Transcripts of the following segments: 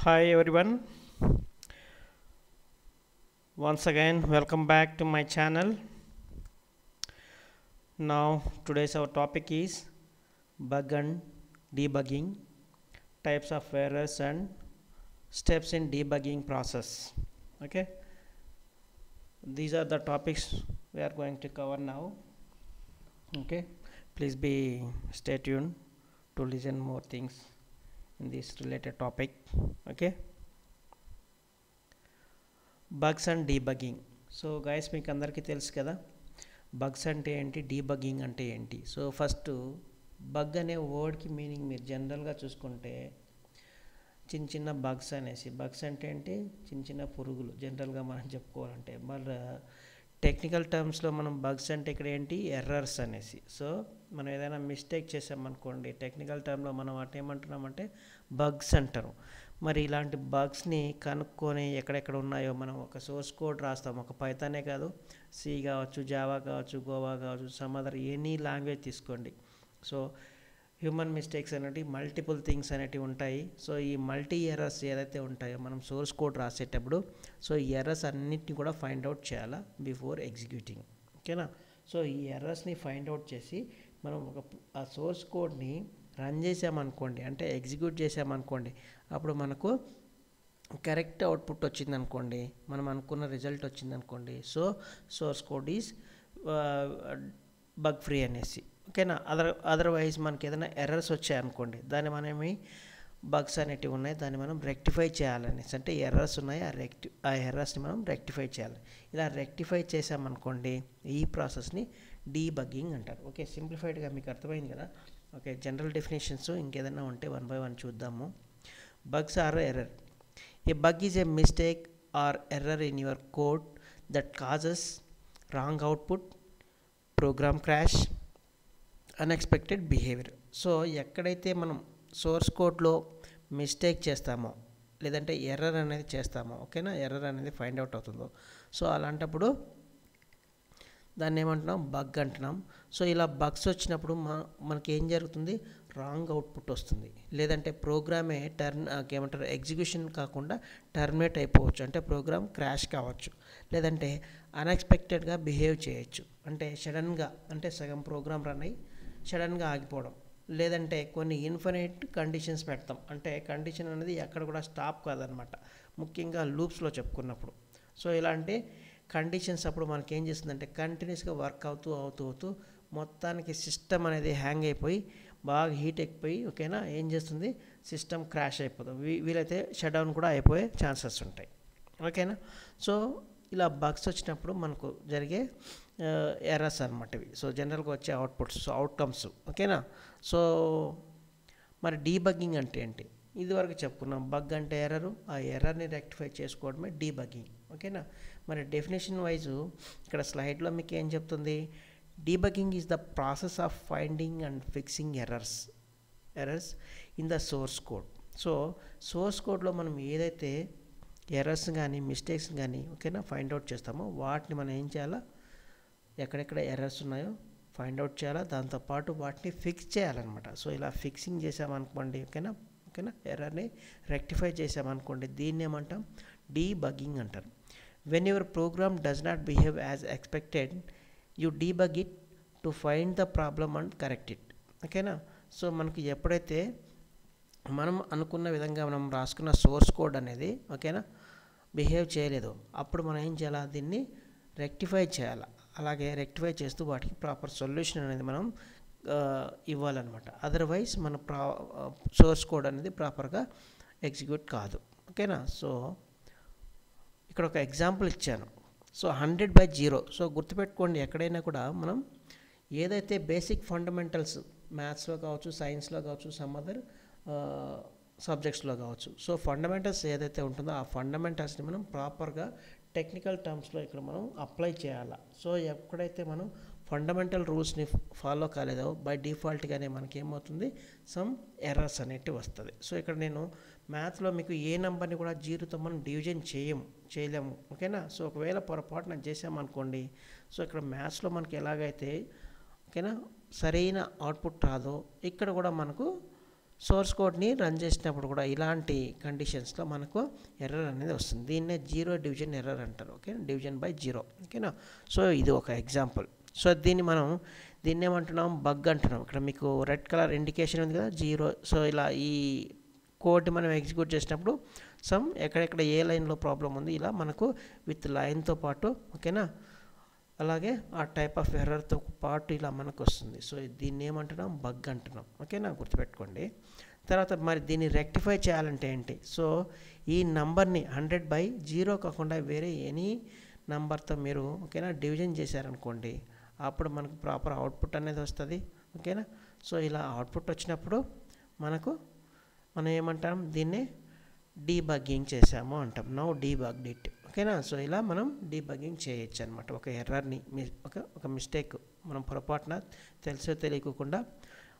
Hi everyone, once again welcome back to my channel. Now today's our topic is bug and debugging, types of errors and steps in debugging process. Okay, these are the topics we are going to cover now. Okay, please be stay tuned to listen more things in this related topic. Okay, bugs and debugging. So guys మీకు అందరికీ తెలుసు కదా bugs అంటే ఏంటి, debugging అంటే ఏంటి. So first bug అనే వర్డ్కి meaning మీరు జనరల్గా చూసుకుంటే చిన్న చిన్న బగ్స్ అనేసి, బగ్స్ అంటే ఏంటి, చిన్న చిన్న పురుగులు జనరల్గా మనం చెప్పుకోవాలంటే. మరి టెక్నికల్ టర్మ్స్లో మనం బగ్స్ అంటే ఇక్కడ ఏంటి, ఎర్రర్స్ అనేసి. సో మనం ఏదైనా మిస్టేక్ చేసామనుకోండి, టెక్నికల్ టర్మ్లో మనం వాటిని ఏమంటున్నామంటే బగ్స్ అంటారు. మరి ఇలాంటి బగ్స్ని కనుక్కొని ఎక్కడెక్కడ ఉన్నాయో మనం ఒక సోర్స్ కోడ్ రాస్తాం. ఒక పైథానే కాదు, సి కావచ్చు, జావా కావచ్చు, గోవా కావచ్చు, సమ్ అదర్ ఎనీ లాంగ్వేజ్ తీసుకోండి. సో హ్యూమన్ మిస్టేక్స్ అనేటివి మల్టిపుల్ థింగ్స్ అనేటివి ఉంటాయి. సో ఈ మల్టీ ఎర్రర్స్ ఏదైతే ఉంటాయో మనం సోర్స్ కోడ్ రాసేటప్పుడు, సో ఈ ఎర్రర్స్ అన్నిటిని కూడా ఫైండ్ అవుట్ చేయాలా బిఫోర్ ఎగ్జిక్యూటింగ్. ఓకేనా. సో ఈ ఎర్రర్స్ని ఫైండ్ అవుట్ చేసి మనం ఆ సోర్స్ కోడ్ని రన్ చేసామనుకోండి, అంటే ఎగ్జిక్యూట్ చేసామనుకోండి, అప్పుడు మనకు కరెక్ట్ అవుట్పుట్ వచ్చిందనుకోండి, మనం అనుకున్న రిజల్ట్ వచ్చిందనుకోండి, so source code is bug free అనేసి. ఓకేనా. అదర్వైజ్ మనకి ఏదైనా ఎర్రర్స్ వచ్చాయనుకోండి, దాన్ని మనమేమి బగ్స్ అనేటివి ఉన్నాయి, దాన్ని మనం రెక్టిఫై చేయాలనేసి. అంటే ఎర్రర్స్ ఉన్నాయి, ఆ ఎర్రర్స్ని మనం రెక్టిఫై చేయాలి. ఇలా రెక్టిఫై చేసామనుకోండి, ఈ ప్రాసెస్ని డీబగ్గింగ్ అంటారు. ఓకే, సింప్లిఫైడ్గా మీకు అర్థమైంది కదా. ఓకే, జనరల్ డెఫినేషన్స్ ఇంకేదైనా ఉంటే వన్ బై వన్ చూద్దాము. Bugs or error. A bug is a mistake or error in your code that causes wrong output, program crash, unexpected behaviour. So ఎక్కడైతే మనం సోర్స్ కోడ్లో మిస్టేక్ చేస్తామో, లేదంటే ఎర్రర్ అనేది చేస్తామో, ఓకేనా, ఎర్రర్ అనేది ఫైండ్ అవుట్ అవుతుందో, సో అలాంటప్పుడు దాన్ని ఏమంటున్నాం, బగ్ అంటున్నాం. సో ఇలా బగ్స్ వచ్చినప్పుడు మనకి ఏం జరుగుతుంది, రాంగ్ అవుట్పుట్ వస్తుంది, లేదంటే ప్రోగ్రామే ఏమంటారు, ఎగ్జిక్యూషన్ కాకుండా టర్మినేట్ అయిపోవచ్చు, అంటే ప్రోగ్రామ్ క్రాష్ కావచ్చు, లేదంటే అన్ఎక్స్పెక్టెడ్గా బిహేవ్ చేయొచ్చు, అంటే సడన్గా, అంటే సగం ప్రోగ్రామ్ రన్ అయ్యి సడన్గా ఆగిపోవడం, లేదంటే కొన్ని ఇన్ఫినిట్ కండిషన్స్ పెడతాం, అంటే కండిషన్ అనేది ఎక్కడ కూడా స్టాప్ కాదనమాట, ముఖ్యంగా లూప్స్లో చెప్పుకున్నప్పుడు. సో ఇలాంటి కండిషన్స్ అప్పుడు మనకి ఏం చేస్తుందంటే కంటిన్యూస్గా వర్క్ అవుతూ మొత్తానికి సిస్టమ్ అనేది హ్యాంగ్ అయిపోయి బాగా హీట్ ఎక్కిపోయి, ఓకేనా, ఏం చేస్తుంది, సిస్టమ్ క్రాష్ అయిపోతుంది, వీలైతే షట్ డౌన్ కూడా అయిపోయే ఛాన్సెస్ ఉంటాయి. ఓకేనా. సో ఇలా బగ్స్ వచ్చినప్పుడు మనకు జరిగే ఎర్రర్స్ అనమాట ఇవి. సో జనరల్గా వచ్చే అవుట్పుట్స్, సో అవుట్కమ్స్. ఓకేనా. సో మరి డీబగ్గింగ్ అంటే ఏంటి, ఇదివరకు చెప్పుకున్నాం. బగ్ అంటే ఎర్రరు, ఆ ఎర్రర్ని రెక్టిఫై చేసుకోవడమే డీబగ్గింగ్. ఓకేనా. మరి డెఫినేషన్ వైజు ఇక్కడ స్లైడ్లో మీకు ఏం చెప్తుంది, debugging is the process of finding and fixing errors in the source code. So source కోడ్లో మనం ఏదైతే ఎర్రర్స్ కానీ మిస్టేక్స్ కానీ, ఓకేనా, ఫైండ్ అవుట్ చేస్తామో వాటిని మనం ఏం చేయాలా, ఎక్కడెక్కడ ఎర్రర్స్ ఉన్నాయో ఫైండ్ అవుట్ చేయాలా, దాంతోపాటు వాటిని ఫిక్స్ చేయాలన్నమాట. సో ఇలా ఫిక్సింగ్ చేసామనుకోండి, ఓకేనా, ఎర్రర్ని రెక్టిఫై చేసామనుకోండి, దీన్ని ఏమంటాం, డీబగ్గింగ్ అంటారు. When your program does not behave as expected, you debug it to find the problem and correct it. ఓకేనా. సో మనకి ఎప్పుడైతే మనం అనుకున్న విధంగా మనం రాసుకున్న సోర్స్ కోడ్ అనేది, ఓకేనా, బిహేవ్ చేయలేదు, అప్పుడు మనం ఏం చేయాలి, దీన్ని రెక్టిఫై చేయాలి. అలాగే రెక్టిఫై చేస్తూ వాటికి ప్రాపర్ సొల్యూషన్ అనేది మనం ఇవ్వాలన్నమాట. అదర్వైజ్ మన సోర్స్ కోడ్ అనేది ప్రాపర్గా ఎగ్జిక్యూట్ కాదు. ఓకేనా. సో ఇక్కడ ఒక ఎగ్జాంపుల్ ఇచ్చాను. సో 100/0. సో గుర్తుపెట్టుకోండి, ఎక్కడైనా కూడా మనం ఏదైతే బేసిక్ ఫండమెంటల్స్ మ్యాథ్స్లో కావచ్చు, సైన్స్లో కావచ్చు, సమ్ అదర్ సబ్జెక్ట్స్లో కావచ్చు, సో ఫండమెంటల్స్ ఏదైతే ఉంటుందో ఆ ఫండమెంటల్స్ని మనం ప్రాపర్గా టెక్నికల్ టర్మ్స్లో ఇక్కడ మనం అప్లై చేయాలి. సో ఎక్కడైతే మనం ఫండమెంటల్ రూల్స్ని ఫాలో కాలేదో బై డిఫాల్ట్గానే మనకి ఏమవుతుంది, సమ్ ఎర్రర్స్ అనేటివి వస్తుంది. సో ఇక్కడ నేను మ్యాథ్స్లో మీకు ఏ నెంబర్ని కూడా 0తో మనం డివిజన్ చేయలేము. ఓకేనా. సో ఒకవేళ పొరపాటున చేసామనుకోండి, సో ఇక్కడ మ్యాథ్స్లో మనకి ఎలాగైతే, ఓకేనా, సరైన అవుట్పుట్ రాదో, ఇక్కడ కూడా మనకు సోర్స్ కోడ్ని రన్ చేసినప్పుడు కూడా ఇలాంటి కండిషన్స్లో మనకు ఎర్రర్ అనేది వస్తుంది. దీన్నే జీరో డివిజన్ ఎర్రర్ అంటారు. Okay, division by zero. ఓకేనా. సో ఇది ఒక ఎగ్జాంపుల్. సో దీన్ని ఏమంటున్నాం, బగ్ అంటున్నాం. ఇక్కడ మీకు రెడ్ కలర్ ఇండికేషన్ ఉంది కదా, జీరో. సో ఇలా ఈ కోడ్ని మనం ఎగ్జిక్యూట్ చేసినప్పుడు ఎక్కడెక్కడ ఏ లైన్లో ప్రాబ్లం ఉంది ఇలా మనకు విత్ లైన్తో పాటు, ఓకేనా, అలాగే ఆ టైప్ ఆఫ్ ఎర్రర్తో పాటు ఇలా మనకు వస్తుంది. సో దీన్ని ఏమంటున్నాం, బగ్ అంటున్నాం. ఓకేనా, గుర్తుపెట్టుకోండి. తర్వాత మరి దీన్ని రెక్టిఫై చేయాలంటే ఏంటి? సో ఈ నంబర్ని 100/0 కాకుండా వేరే ఎనీ నంబర్తో మీరు, ఓకేనా, డివిజన్ చేశారనుకోండి, అప్పుడు మనకు ప్రాపర్ అవుట్పుట్ అనేది వస్తుంది. ఓకేనా. సో ఇలా అవుట్పుట్ వచ్చినప్పుడు మనం ఏమంటాం, దీన్ని డీబగ్గింగ్ చేసాము అంటాం. Now debugged it. ఓకేనా. సో ఇలా మనం డీబగ్గింగ్ చేయొచ్చు అనమాట. ఒక ఎర్రర్ని ఒక మిస్టేక్ మనం పొరపాటున తెలిసో తెలియకుండా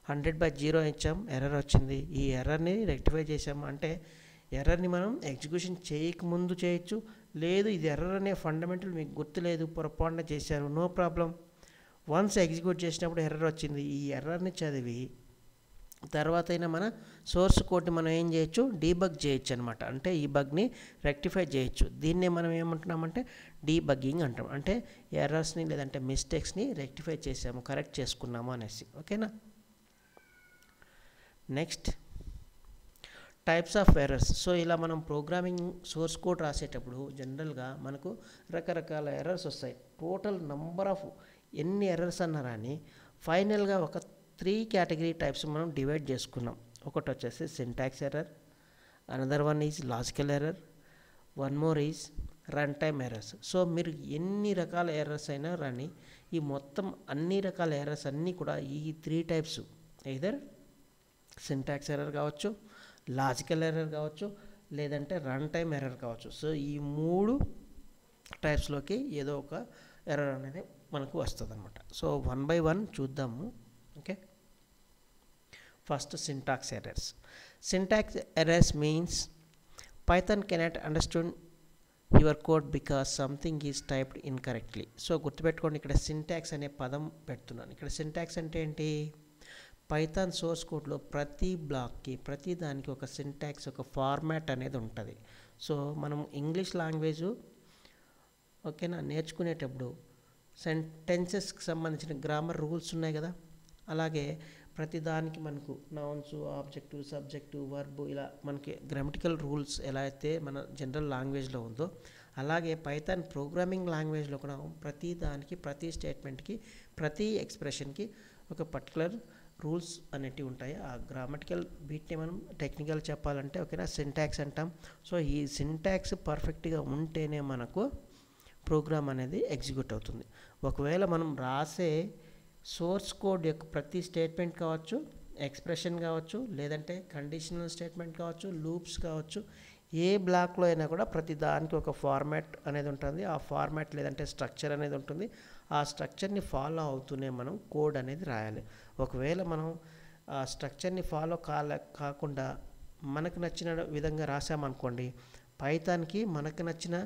100/0 ఇచ్చాం, ఎర్రర్ వచ్చింది. ఈ ఎర్రర్ని రెక్టిఫై చేసాము అంటే ఎర్రర్ని మనం ఎగ్జిక్యూషన్ చేయకముందు చేయొచ్చు. లేదు ఇది ఎర్రర్ అనే ఫండమెంటల్ మీకు గుర్తులేదు, పొరపాటున చేశారు, నో ప్రాబ్లం. వన్స్ ఎగ్జిక్యూట్ చేసినప్పుడు ఎర్రర్ వచ్చింది, ఈ ఎర్రర్ని చదివి తర్వాత అయినా మన సోర్స్ కోడ్ని మనం ఏం చేయొచ్చు, డీబగ్ చేయొచ్చు అనమాట. అంటే ఈ బగ్ని రెక్టిఫై చేయొచ్చు. దీన్నే మనం ఏమంటున్నామంటే డీబగ్గింగ్ అంటాం. అంటే ఎర్రర్స్ని లేదంటే మిస్టేక్స్ని రెక్టిఫై చేసాము, కరెక్ట్ చేసుకున్నాము అనేసి. ఓకేనా. Next types of errors. So ఇలా మనం ప్రోగ్రామింగ్ సోర్స్ కోడ్ రాసేటప్పుడు జనరల్గా మనకు రకరకాల ఎర్రర్స్ వస్తాయి. టోటల్ నంబర్ ఆఫ్ ఎన్ని ఎర్రర్స్ అన్నారా అని ఫైనల్గా ఒక 3 కేటగిరీ టైప్స్ మనం డివైడ్ చేసుకున్నాం. ఒకటి వచ్చేసి syntax error, another one is logical error, one more is run time errors. So మీరు ఎన్ని రకాల ఎర్రర్స్ అయినా రాని, ఈ మొత్తం అన్ని రకాల ఎర్రర్స్ అన్నీ కూడా ఈ 3 టైప్స్, ఎయిదర్ సింటాక్స్ ఎర్రర్ కావచ్చు, లాజికల్ ఎర్రర్ కావచ్చు, లేదంటే రన్ టైమ్ ఎర్రర్ కావచ్చు. సో ఈ 3 టైప్స్లోకి ఏదో ఒక ఎర్రర్ అనేది మనకు వస్తుంది అనమాట. సో 1 by 1 చూద్దాము. Okay, first syntax errors. Syntax errors means Python cannot understand your code because something is typed incorrectly. So గుర్తుపెట్టుకోండి, ఇక్కడ సింటాక్స్ అనే పదం పెడుతున్నాను. ఇక్కడ సింటాక్స్ అంటే ఏంటి? పైథాన్ సోర్స్ కోడ్లో ప్రతి బ్లాక్కి, ప్రతి దానికి ఒక సింటాక్స్, ఒక ఫార్మాట్ అనేది ఉంటుంది. సో మనం ఇంగ్లీష్ లాంగ్వేజ్, ఓకేనా, నేర్చుకునేటప్పుడు సెంటెన్సెస్కి సంబంధించిన గ్రామర్ రూల్స్ ఉన్నాయి కదా, అలాగే ప్రతి దానికి మనకు నౌన్స్, ఆబ్జెక్టు, సబ్జెక్టు, వర్బ్, ఇలా మనకి గ్రామటికల్ రూల్స్ ఎలా అయితే మన జనరల్ లాంగ్వేజ్లో ఉందో, అలాగే పైథాన్ ప్రోగ్రామింగ్ లాంగ్వేజ్లో కూడా ప్రతి దానికి, ప్రతి స్టేట్మెంట్కి, ప్రతి ఎక్స్ప్రెషన్కి ఒక పర్టికులర్ రూల్స్ అనేటివి ఉంటాయి. ఆ గ్రామటికల్ బీట్ని మనం టెక్నికల్ చెప్పాలంటే, ఓకేనా, సింటాక్స్ అంటాం. సో ఈ సింటాక్స్ పర్ఫెక్ట్గా ఉంటేనే మనకు ప్రోగ్రామ్ అనేది ఎగ్జిక్యూట్ అవుతుంది. ఒకవేళ మనం రాసే సోర్స్ కోడ్ యొక్క ప్రతి స్టేట్మెంట్ కావచ్చు, ఎక్స్ప్రెషన్ కావచ్చు, లేదంటే కండిషనల్ స్టేట్మెంట్ కావచ్చు, లూప్స్ కావచ్చు, ఏ బ్లాక్లో అయినా కూడా ప్రతి దానికి ఒక ఫార్మాట్ అనేది ఉంటుంది. ఆ ఫార్మాట్ లేదంటే స్ట్రక్చర్ అనేది ఉంటుంది. ఆ స్ట్రక్చర్ని ఫాలో అవుతూనే మనం కోడ్ అనేది రాయాలి. ఒకవేళ మనం ఆ స్ట్రక్చర్ని ఫాలో కాకుండా మనకు నచ్చిన విధంగా రాసామనుకోండి, పైథాన్కి మనకు నచ్చిన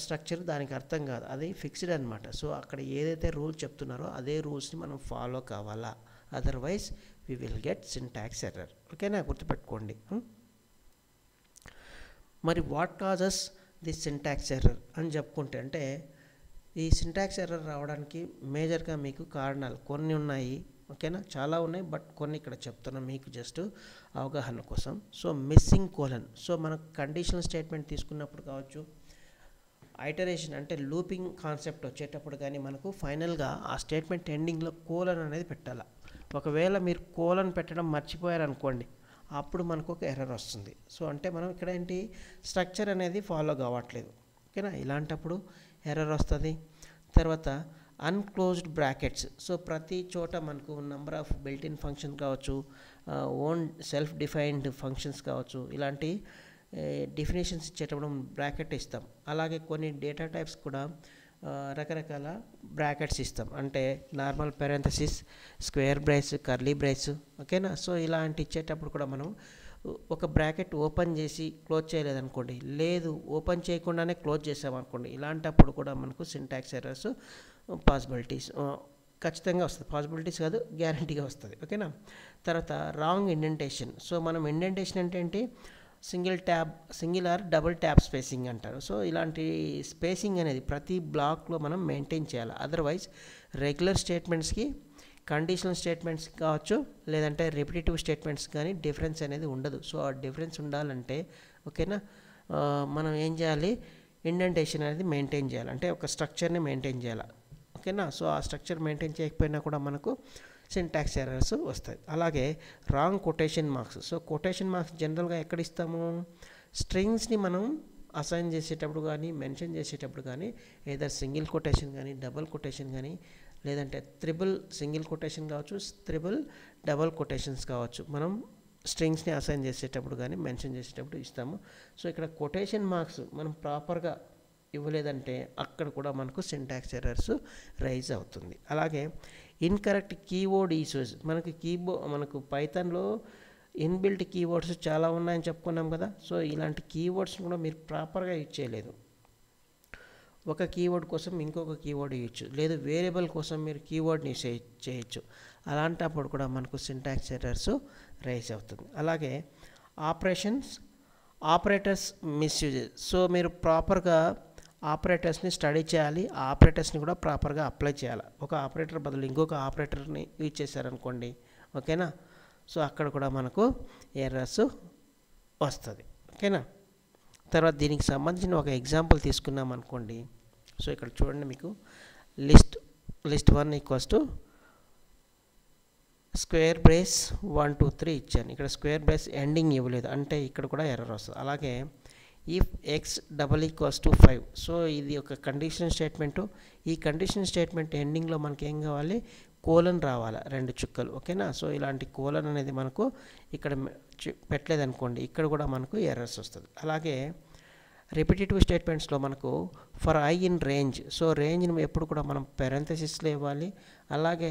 స్ట్రక్చర్ దానికి అర్థం కాదు, అది ఫిక్స్డ్ అనమాట. సో అక్కడ ఏదైతే రూల్ చెప్తున్నారో అదే రూల్స్ని మనం ఫాలో కావాలా, otherwise we will get syntax error. ఓకేనా, గుర్తుపెట్టుకోండి. మరి what causes the syntax error అని చెప్పుకుంటే, అంటే ఈ సింటాక్స్ ఎర్రర్ రావడానికి మేజర్గా మీకు కారణాలు కొన్ని ఉన్నాయి. ఓకేనా, చాలా ఉన్నాయి, బట్ కొన్ని ఇక్కడ చెప్తున్నాం మీకు జస్ట్ అవగాహన కోసం. So missing colon. సో మనకు కండిషనల్ స్టేట్మెంట్ తీసుకున్నప్పుడు కావచ్చు, ఐటరేషన్ అంటే లూపింగ్ కాన్సెప్ట్ వచ్చేటప్పుడు కానీ మనకు ఫైనల్గా ఆ స్టేట్మెంట్ ఎండింగ్లో కోలన్ అనేది పెట్టాలి. ఒకవేళ మీరు కోలన్ పెట్టడం మర్చిపోయారనుకోండి, అప్పుడు మనకు ఒక ఎర్రర్ వస్తుంది. సో అంటే మనం ఇక్కడ ఏంటి, స్ట్రక్చర్ అనేది ఫాలో కావట్లేదు. ఓకేనా, ఇలాంటప్పుడు ఎర్రర్ వస్తుంది. తర్వాత అన్క్లోజ్డ్ బ్రాకెట్స్. సో ప్రతి చోట మనకు నెంబర్ ఆఫ్ బిల్ట్-ఇన్ ఫంక్షన్ కావచ్చు, ఓన్ సెల్ఫ్ డిఫైన్డ్ ఫంక్షన్స్ కావచ్చు, ఇలాంటి డెఫినేషన్స్ ఇచ్చేటప్పుడు బ్రాకెట్ ఇస్తాం. అలాగే కొన్ని డేటా టైప్స్ కూడా రకరకాల బ్రాకెట్స్ ఇస్తాం. అంటే normal parenthesis, square brace, curly brace. ఓకేనా, సో ఇలాంటి ఇచ్చేటప్పుడు కూడా మనం ఒక బ్రాకెట్ ఓపెన్ చేసి క్లోజ్ చేయలేదనుకోండి, లేదు ఓపెన్ చేయకుండానే క్లోజ్ చేసామనుకోండి, ఇలాంటప్పుడు కూడా మనకు సింటాక్స్ ఎర్రర్స్ పాసిబిలిటీస్ ఖచ్చితంగా వస్తుంది, పాసిబిలిటీస్ కాదు గ్యారంటీగా వస్తుంది. ఓకేనా. తర్వాత రాంగ్ ఇండెంటేషన్. సో మనం ఇండెంటేషన్ అంటే ఏంటి, single or double tab spacing అంటారు. సో ఇలాంటి స్పేసింగ్ అనేది ప్రతి బ్లాక్లో మనం మెయింటైన్ చేయాలి. అదర్వైజ్ రెగ్యులర్ స్టేట్మెంట్స్కి కండిషనల్ స్టేట్మెంట్స్ కావచ్చు, లేదంటే రిపిటేటివ్ స్టేట్మెంట్స్ కానీ డిఫరెన్స్ అనేది ఉండదు. సో ఆ డిఫరెన్స్ ఉండాలంటే ఓకేనా, మనం ఏం చేయాలి, ఇండెంటేషన్ అనేది మెయింటైన్ చేయాలి, అంటే ఒక స్ట్రక్చర్ని మెయింటైన్ చేయాలి. ఓకేనా. సో ఆ స్ట్రక్చర్ మెయింటైన్ చేయకపోయినా కూడా మనకు సింటాక్స్ ఎర్రర్స్ వస్తాయి. అలాగే wrong quotation marks. So quotation marks జనరల్గా ఎక్కడ ఇస్తాము, స్ట్రింగ్స్ని మనం అసైన్ చేసేటప్పుడు కానీ మెన్షన్ చేసేటప్పుడు కానీ ఏదర్ సింగిల్ కొటేషన్ కానీ డబుల్ కొటేషన్ కానీ లేదంటే త్రిబుల్ సింగిల్ కొటేషన్ కావచ్చు, త్రిబుల్ డబుల్ కొటేషన్స్ కావచ్చు, మనం స్ట్రింగ్స్ని అసైన్ చేసేటప్పుడు కానీ మెన్షన్ చేసేటప్పుడు ఇస్తాము. సో ఇక్కడ కొటేషన్ మార్క్స్ మనం ప్రాపర్గా ఇవ్వలేదంటే అక్కడ కూడా మనకు సింటాక్స్ ఎర్రర్స్ రైజ్ అవుతుంది. అలాగే ఇన్కరెక్ట్ కీవర్డ్ యూసేజ్. మనకు పైథాన్లో ఇన్బిల్ట్ కీవర్డ్స్ చాలా ఉన్నాయని చెప్పుకున్నాం కదా. సో ఇలాంటి కీవర్డ్స్ కూడా మీరు ప్రాపర్గా యూజ్ చేయలేదు. ఒక కీవర్డ్ కోసం ఇంకొక కీవర్డ్ ఇవ్వచ్చు, లేదు వేరియబుల్ కోసం మీరు కీవర్డ్ని చేయొచ్చు. అలాంటప్పుడు కూడా మనకు సింటాక్స్ ఎర్రర్స్ రైజ్ అవుతుంది. అలాగే ఆపరేటర్స్ మిస్యూజెస్. సో మీరు ప్రాపర్గా ఆపరేటర్స్ని స్టడీ చేయాలి, ఆపరేటర్స్ని కూడా ప్రాపర్గా అప్లై చేయాలి. ఒక ఆపరేటర్ బదులు ఇంకొక ఆపరేటర్ని యూజ్ చేశారనుకోండి, ఓకేనా, సో అక్కడ కూడా మనకు ఎర్రర్స్ వస్తుంది. ఓకేనా. తర్వాత దీనికి సంబంధించిన ఒక ఎగ్జాంపుల్ తీసుకున్నాం అనుకోండి. సో ఇక్కడ చూడండి, మీకు లిస్ట్ 1 = స్క్వేర్ బ్రేస్ 1 2 3 ఇచ్చాను. ఇక్కడ స్క్వేర్ బ్రేస్ ఎండింగ్ ఇవ్వలేదు, అంటే ఇక్కడ కూడా ఎర్రర్ వస్తుంది. అలాగే ఇఫ్ x = 5. సో ఇది ఒక కండిషన్ స్టేట్మెంటు. ఈ కండిషన్ స్టేట్మెంట్ ఎండింగ్లో మనకి ఏం కావాలి, కోలన్ రావాలి, 2 చుక్కలు. ఓకేనా. సో ఇలాంటి కోలన్ అనేది మనకు ఇక్కడ పెట్టలేదనుకోండి, ఇక్కడ కూడా మనకు ఎర్రర్స్ వస్తుంది. అలాగే రిపిటేటివ్ స్టేట్మెంట్స్లో మనకు for I in range. So రేంజ్ని ఎప్పుడు కూడా మనం పెరెంథసిస్లో ఇవ్వాలి. అలాగే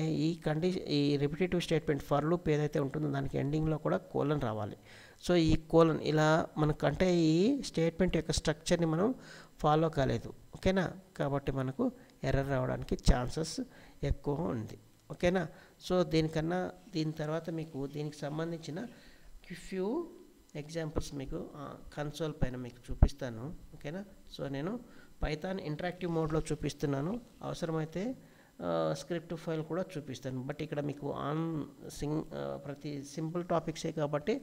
ఈ రిపిటేటివ్ స్టేట్మెంట్ ఫర్ లూప్ ఏదైతే ఉంటుందో దానికి ఎండింగ్లో కూడా కోలన్ రావాలి. సో ఈ కోలన్ ఇలా మనకంటే ఈ స్టేట్మెంట్ యొక్క స్ట్రక్చర్ని మనం ఫాలో కాలేదు. ఓకేనా. కాబట్టి మనకు ఎర్రర్ రావడానికి ఛాన్సెస్ ఎక్కువ ఉంది. ఓకేనా. సో దీని తర్వాత మీకు దీనికి సంబంధించిన ఫ్యూ ఎగ్జాంపుల్స్ మీకు కన్సోల్ పైన మీకు చూపిస్తాను. ఓకేనా. సో నేను పైథాన్ ఇంటరాక్టివ్ మోడ్లో చూపిస్తున్నాను, అవసరమైతే స్క్రిప్ట్ ఫైల్ కూడా చూపిస్తాను. బట్ ఇక్కడ మీకు ప్రతి సింపుల్ టాపిక్సే కాబట్టి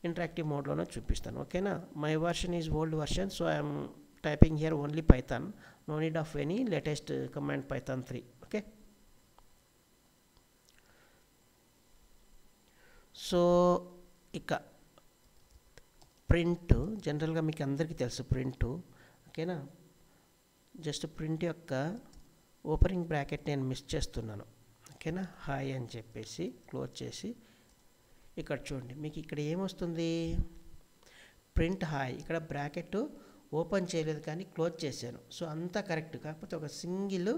ఇంటరాక్టివ్ మోడ్లోనే చూపిస్తాను. ఓకేనా. My version is old version, so I'm typing here only Python, no need of any latest command Python 3. Okay. So ఇక ప్రింట్ జనరల్గా మీకు అందరికీ తెలుసు ప్రింట్. ఓకేనా. జస్ట్ ప్రింట్ యొక్క ఓపెనింగ్ బ్రాకెట్ నేను మిస్ చేస్తున్నాను. ఓకేనా. హాయ్ అని చెప్పేసి క్లోజ్ చేసి ఇక్కడ చూడండి, మీకు ఇక్కడ ఏమొస్తుంది, ప్రింట్ హాయ్. ఇక్కడ బ్రాకెట్ ఓపెన్ చేయలేదు కానీ క్లోజ్ చేశాను. సో అంతా కరెక్ట్, కాకపోతే ఒక సింగిల్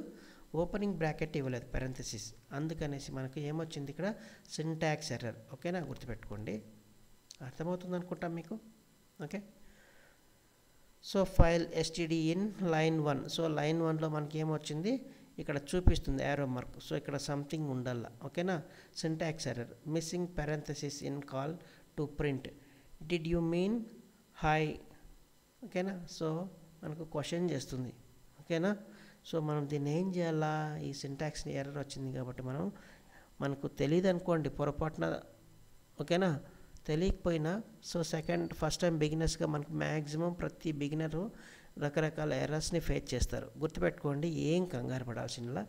ఓపెనింగ్ బ్రాకెట్ ఇవ్వలేదు, పెరెంథసిస్. అందుకనేసి మనకు ఏమొచ్చింది ఇక్కడ, సింటాక్స్ ఎర్రర్. ఓకేనా, గుర్తుపెట్టుకోండి. అర్థమవుతుంది అనుకుంటాం మీకు. Okay. So file std in line 1. So line 1లో మనకి ఏమొచ్చింది, ఇక్కడ చూపిస్తుంది యారో మార్క్. సో ఇక్కడ సంథింగ్ ఉండాల. ఓకేనా. Syntax error, missing parenthesis in call to print, did you mean hi. ఓకేనా. సో మనకు క్వశ్చన్ చేస్తుంది. ఓకేనా. సో మనం దీన్ని ఏం చేయాలా, ఈ సింటాక్స్ ఎర్రర్ వచ్చింది కాబట్టి మనకు తెలియదు అనుకోండి పొరపాటున. ఓకేనా. తెలియకపోయినా సో ఫస్ట్ టైం బిగినర్స్గా మనకు మ్యాక్సిమం ప్రతి బిగినరు రకరకాల ఎర్రర్స్ని ఫేస్ చేస్తారు. గుర్తుపెట్టుకోండి, ఏం కంగారు పడాల్సిన,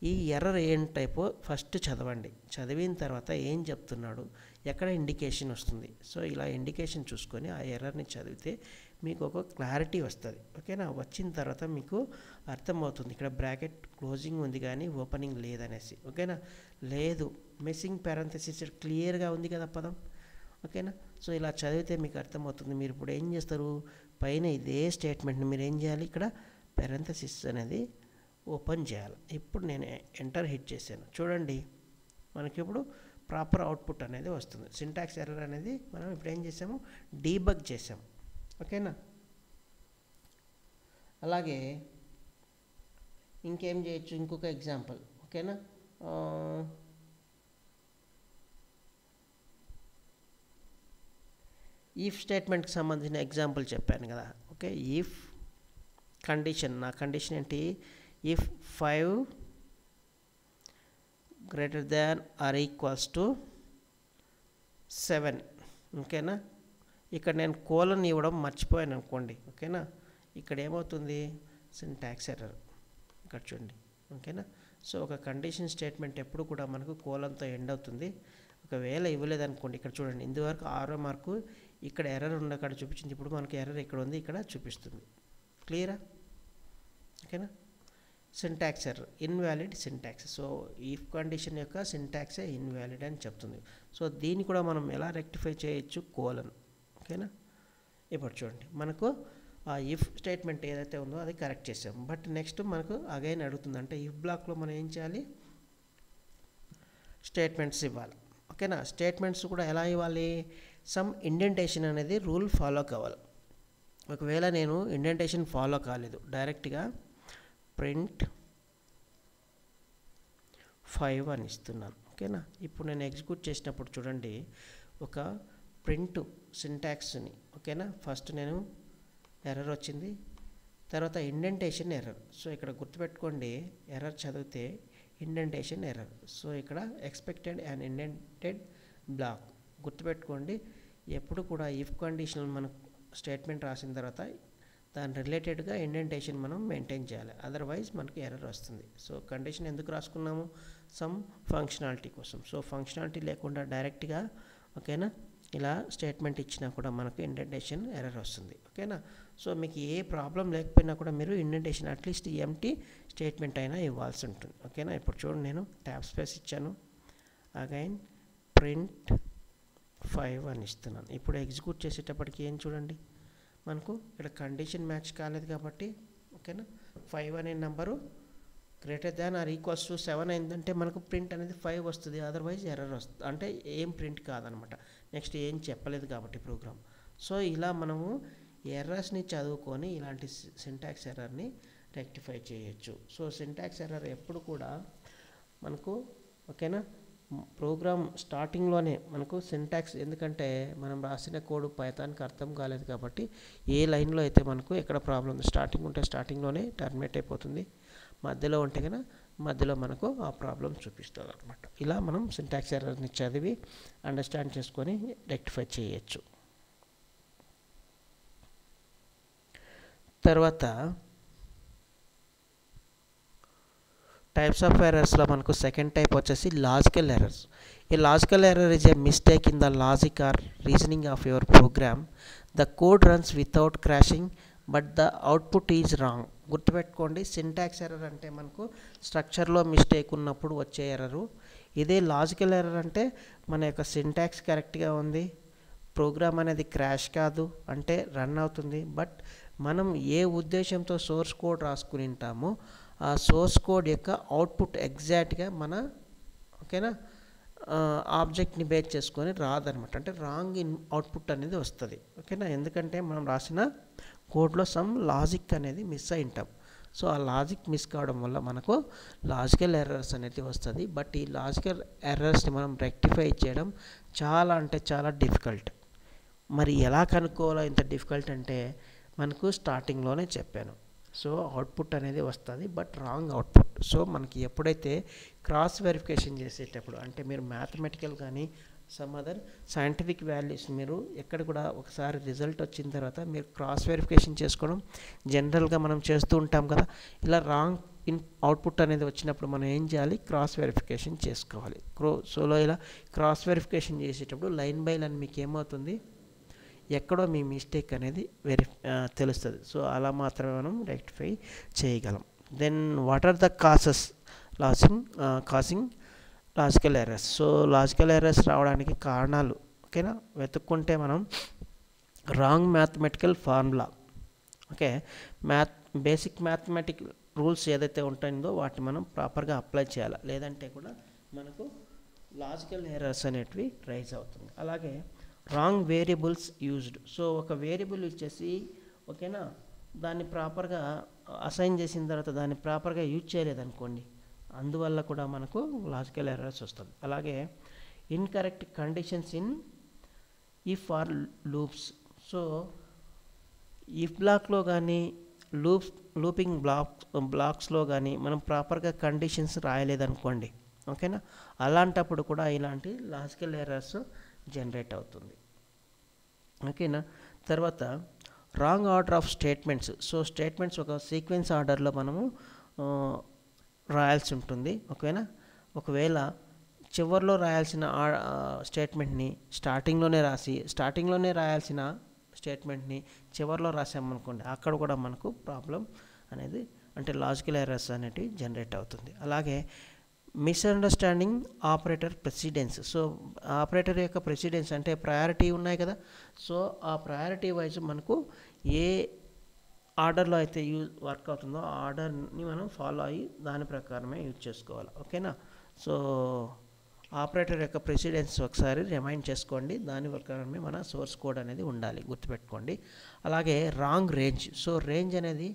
ఈ ఎర్రర్ ఏం టైపో ఫస్ట్ చదవండి. చదివిన తర్వాత ఏం చెప్తున్నాడు, ఎక్కడ ఇండికేషన్ వస్తుంది, సో ఇలా ఇండికేషన్ చూసుకొని ఆ ఎర్రర్ని చదివితే మీకు ఒక క్లారిటీ వస్తుంది. ఓకేనా. వచ్చిన తర్వాత మీకు అర్థమవుతుంది ఇక్కడ బ్రాకెట్ క్లోజింగ్ ఉంది కానీ ఓపెనింగ్ లేదనేసి. ఓకేనా. లేదు, మిస్సింగ్ పారెంథసిస్ క్లియర్గా ఉంది కదా పదం. ఓకేనా. సో ఇలా చదివితే మీకు అర్థమవుతుంది. మీరు ఇప్పుడు ఏం చేస్తారు, పైన ఇదే స్టేట్మెంట్ని మీరు ఏం చేయాలి, ఇక్కడ పారెంథసిస్ అనేది ఓపెన్ చేయాలి. ఇప్పుడు నేను ఎంటర్ హిట్ చేశాను, చూడండి మనకి ఇప్పుడు ప్రాపర్ అవుట్పుట్ అనేది వస్తుంది. సింటాక్స్ ఎర్రర్ అనేది మనం ఇప్పుడు ఏం చేసాము, డీబగ్ చేసాము. ఓకేనా. అలాగే ఇంకేం చేయొచ్చు, ఇంకొక ఎగ్జాంపుల్. ఓకేనా. ఈఫ్ స్టేట్మెంట్కి సంబంధించిన ఎగ్జాంపుల్ చెప్పాను కదా. ఓకే, ఈఫ్ కండిషన్, నా కండిషన్ ఏంటి, if 5 greater than or equals to 7. ఓకేనా, ఇక్కడ నేను కోలన్ ఇవ్వడం మర్చిపోయాను అనుకోండి. ఓకేనా, ఇక్కడ ఏమవుతుంది, సింటాక్స్ ఎర్రర్. ఇక్కడ చూడండి. ఓకేనా, సో ఒక కండిషన్ స్టేట్మెంట్ ఎప్పుడు కూడా మనకు కోలన్తో ఎండ్ అవుతుంది. ఒకవేళ ఇవ్వలేదనుకోండి, ఇక్కడ చూడండి, ఇందువరకు 6వ మార్కు ఇక్కడ ఎర్రర్ ఉన్న అక్కడ చూపించింది, ఇప్పుడు మనకి ఎర్రర్ ఇక్కడ ఉంది, ఇక్కడ చూపిస్తుంది. క్లియరా? ఓకేనా, syntax error, invalid syntax. So if condition యొక్క సింటాక్సే ఇన్వాలిడ్ అని చెప్తుంది. సో దీన్ని కూడా మనం ఎలా రెక్టిఫై చేయొచ్చు, కోలన్. ఓకేనా, ఇప్పుడు చూడండి, మనకు ఆ ఇఫ్ స్టేట్మెంట్ ఏదైతే ఉందో అది కరెక్ట్ చేసాం. బట్ నెక్స్ట్ మనకు అగైన్ అడుగుతుంది, అంటే ఇఫ్ బ్లాక్లో మనం ఏం చేయాలి, స్టేట్మెంట్స్ ఇవ్వాలి. ఓకేనా, స్టేట్మెంట్స్ కూడా ఎలా ఇవ్వాలి, సమ్ ఇండెంటేషన్ అనేది రూల్ ఫాలో కావాలి. ఒకవేళ నేను ఇండెంటేషన్ ఫాలో కాలేదు, డైరెక్ట్గా ప్రింట్ 5 అని ఇస్తున్నాను. ఓకేనా, ఇప్పుడు నేను ఎగ్జిక్యూట్ చేసినప్పుడు చూడండి, ఒక ప్రింట్ సింటాక్స్ని, ఓకేనా, ఫస్ట్ నేను ఎర్రర్ వచ్చింది, తర్వాత ఇండెంటేషన్ ఎర్రర్. సో ఇక్కడ గుర్తుపెట్టుకోండి, ఎర్రర్ చదివితే ఇండెంటేషన్ ఎర్రర్. సో ఇక్కడ ఎక్స్పెక్టెడ్ అండ్ ఇండెంటెడ్ బ్లాక్. గుర్తుపెట్టుకోండి, ఎప్పుడు కూడా ఇఫ్ కండిషన్ మనం స్టేట్మెంట్ రాసిన తర్వాత దాని రిలేటెడ్గా ఇండెంటేషన్ మనం మెయింటైన్ చేయాలి, అదర్వైజ్ మనకి ఎర్రర్ వస్తుంది. సో కండిషన్ ఎందుకు రాసుకున్నాము, సమ్ ఫంక్షనాలిటీ కోసం. సో ఫంక్షనాలిటీ లేకుండా డైరెక్ట్గా, ఓకేనా, ఇలా స్టేట్మెంట్ ఇచ్చినా కూడా మనకు ఇండెంటేషన్ ఎర్రర్ వస్తుంది. ఓకేనా, సో మీకు ఏ ప్రాబ్లం లేకపోయినా కూడా మీరు ఇండెంటేషన్ అట్లీస్ట్ ఎంటీ స్టేట్మెంట్ అయినా ఇవ్వాల్సి ఉంటుంది. ఓకేనా, ఇప్పుడు చూడండి, నేను ట్యాబ్ స్పేస్ ఇచ్చాను, అగైన్ ప్రింట్ 5 అని ఇస్తున్నాను. ఇప్పుడు ఎగ్జిక్యూట్ చేసేటప్పటికి ఏం చూడండి, మనకు ఇక్కడ కండిషన్ మ్యాచ్ కాలేదు కాబట్టి, ఓకేనా, 5 అనే number greater than or equals to 7 అయిందంటే మనకు ప్రింట్ అనేది 5 వస్తుంది, అదర్వైజ్ ఎర్రర్ వస్తుంది, అంటే ఏం ప్రింట్ కాదనమాట. నెక్స్ట్ ఏం చెప్పలేదు కాబట్టి ప్రోగ్రామ్. సో ఇలా మనము ఎర్రర్స్ని చదువుకొని ఇలాంటి సింటాక్స్ ఎర్రర్ని రెక్టిఫై చేయొచ్చు. సో సింటాక్స్ ఎర్రర్ ఎప్పుడు కూడా మనకు, ఓకేనా, ప్రోగ్రామ్ స్టార్టింగ్లోనే మనకు సింటాక్స్, ఎందుకంటే మనం రాసిన కోడ్ పైథాన్కి అర్థం కాలేదు కాబట్టి ఏ లైన్లో అయితే మనకు ఎక్కడ ప్రాబ్లం ఉంది, స్టార్టింగ్ ఉంటే స్టార్టింగ్లోనే టర్మినేట్ అయిపోతుంది, మధ్యలో ఉంటే కనుక మధ్యలో మనకు ఆ ప్రాబ్లం చూపిస్తుంది అనమాట. ఇలా మనం సింటాక్స్ ఎర్రర్ని చదివి అండర్స్టాండ్ చేసుకొని రెక్టిఫై చేయొచ్చు. తర్వాత టైప్స్ ఆఫ్ ఎర్రర్స్లో మనకు సెకండ్ టైప్ వచ్చేసి లాజికల్ ఎర్రర్స్. ఈ logical error is a mistake in the logic or reasoning of your program. The code runs without crashing but the output is wrong. గుర్తుపెట్టుకోండి, syntax error అంటే మనకు స్ట్రక్చర్లో mistake ఉన్నప్పుడు వచ్చే error. ఇదే logical error అంటే మన యొక్క సింటాక్స్ కరెక్ట్గా ఉంది, ప్రోగ్రామ్ అనేది క్రాష్ కాదు, అంటే రన్ అవుతుంది, బట్ మనం ఏ ఉద్దేశంతో సోర్స్ కోడ్ రాసుకుని ఉంటామో ఆ సోర్స్ కోడ్ యొక్క అవుట్పుట్ ఎగ్జాక్ట్గా మన, ఓకేనా, ఆబ్జెక్ట్ని బేస్ చేసుకొని రాదనమాట, అంటే రాంగ్ అవుట్పుట్ అనేది వస్తుంది. ఓకేనా, ఎందుకంటే మనం రాసిన కోడ్లో సమ్ లాజిక్ అనేది మిస్ అయి ఉంటాం. సో ఆ లాజిక్ మిస్ కావడం వల్ల మనకు లాజికల్ ఎర్రర్స్ అనేది వస్తుంది. బట్ ఈ లాజికల్ ఎర్రర్స్ని మనం రెక్టిఫై చేయడం చాలా అంటే చాలా డిఫికల్ట్. మరి ఎలా కనుక్కోవాలో ఇంత డిఫికల్ట్ అంటే మనకు స్టార్టింగ్లోనే చెప్పాను. సో అవుట్పుట్ అనేది వస్తుంది, బట్ రాంగ్ అవుట్పుట్. సో మనకి ఎప్పుడైతే క్రాస్ వెరిఫికేషన్ చేసేటప్పుడు, అంటే మీరు మ్యాథమెటికల్ కానీ సమ్ అదర్ సైంటిఫిక్ వాల్యూస్ మీరు ఎక్కడ కూడా ఒకసారి రిజల్ట్ వచ్చిన తర్వాత మీరు క్రాస్ వెరిఫికేషన్ చేసుకోవడం జనరల్గా మనం చేస్తూ ఉంటాం కదా. ఇలా రాంగ్ అవుట్పుట్ అనేది వచ్చినప్పుడు మనం ఏం చేయాలి, క్రాస్ వెరిఫికేషన్ చేసుకోవాలి. సోలో ఇలా క్రాస్ వెరిఫికేషన్ చేసేటప్పుడు లైన్ బై లైన్ మీకు ఏమవుతుంది, ఎక్కడో మీ మిస్టేక్ అనేది తెలుస్తుంది. సో అలా మాత్రమే మనం రెక్టిఫై చేయగలం. Then what are the causes causing logical errors. So logical errors రావడానికి కారణాలు, ఓకేనా, వెతుక్కుంటే మనం wrong mathematical formula, okay, basic mathematical rules ఏదైతే ఉంటుందో వాటిని మనం ప్రాపర్గా అప్లై చేయాలి, లేదంటే కూడా మనకు లాజికల్ ఎర్రర్స్ అనేటివి రైజ్ అవుతుంది. అలాగే రాంగ్ వేరియబుల్స్ యూజ్డ్. సో ఒక వేరియబుల్ ఇచ్చేసి, ఓకేనా, దాన్ని ప్రాపర్గా అసైన్ చేసిన తర్వాత దాన్ని ప్రాపర్గా యూజ్ చేయలేదనుకోండి, అందువల్ల కూడా మనకు లాజికల్ ఎర్రర్స్ వస్తుంది. అలాగే incorrect conditions in if or loops. So if బ్లాక్లో కానీ లూపింగ్ బ్లాక్స్లో కానీ మనం ప్రాపర్గా కండిషన్స్ రాయలేదనుకోండి, ఓకేనా, అలాంటప్పుడు కూడా ఇలాంటి లాజికల్ ఎర్రర్స్ జనరేట్ అవుతుంది, ఓకేనా. తర్వాత wrong order of statements. So statements ఒక సీక్వెన్స్ ఆర్డర్లో మనము రాయాల్సి ఉంటుంది, ఓకేనా. ఒకవేళ చివరిలో రాయాల్సిన స్టేట్మెంట్ని స్టార్టింగ్లోనే రాయాల్సిన స్టేట్మెంట్ని చివరిలో రాసామనుకోండి, అక్కడ కూడా మనకు ప్రాబ్లం అనేది అంటే లాజికల్ ఎర్రర్స్ అనేటివి జనరేట్ అవుతుంది. అలాగే misunderstanding operator precedence. So operator యొక్క ప్రెసిడెన్స్ అంటే ప్రయారిటీ ఉన్నాయి కదా, సో ఆ ప్రయారిటీ వైజ్ మనకు ఏ ఆర్డర్లో అయితే వర్క్ అవుతుందో ఆ ఆర్డర్ని మనం ఫాలో అయ్యి దాని ప్రకారమే యూజ్ చేసుకోవాలి, ఓకేనా. సో ఆపరేటర్ యొక్క ప్రెసిడెన్స్ ఒకసారి రిమైండ్ చేసుకోండి, దాని ప్రకారమే మన సోర్స్ కోడ్ అనేది ఉండాలి, గుర్తుపెట్టుకోండి. అలాగే రాంగ్ రేంజ్. సో రేంజ్ అనేది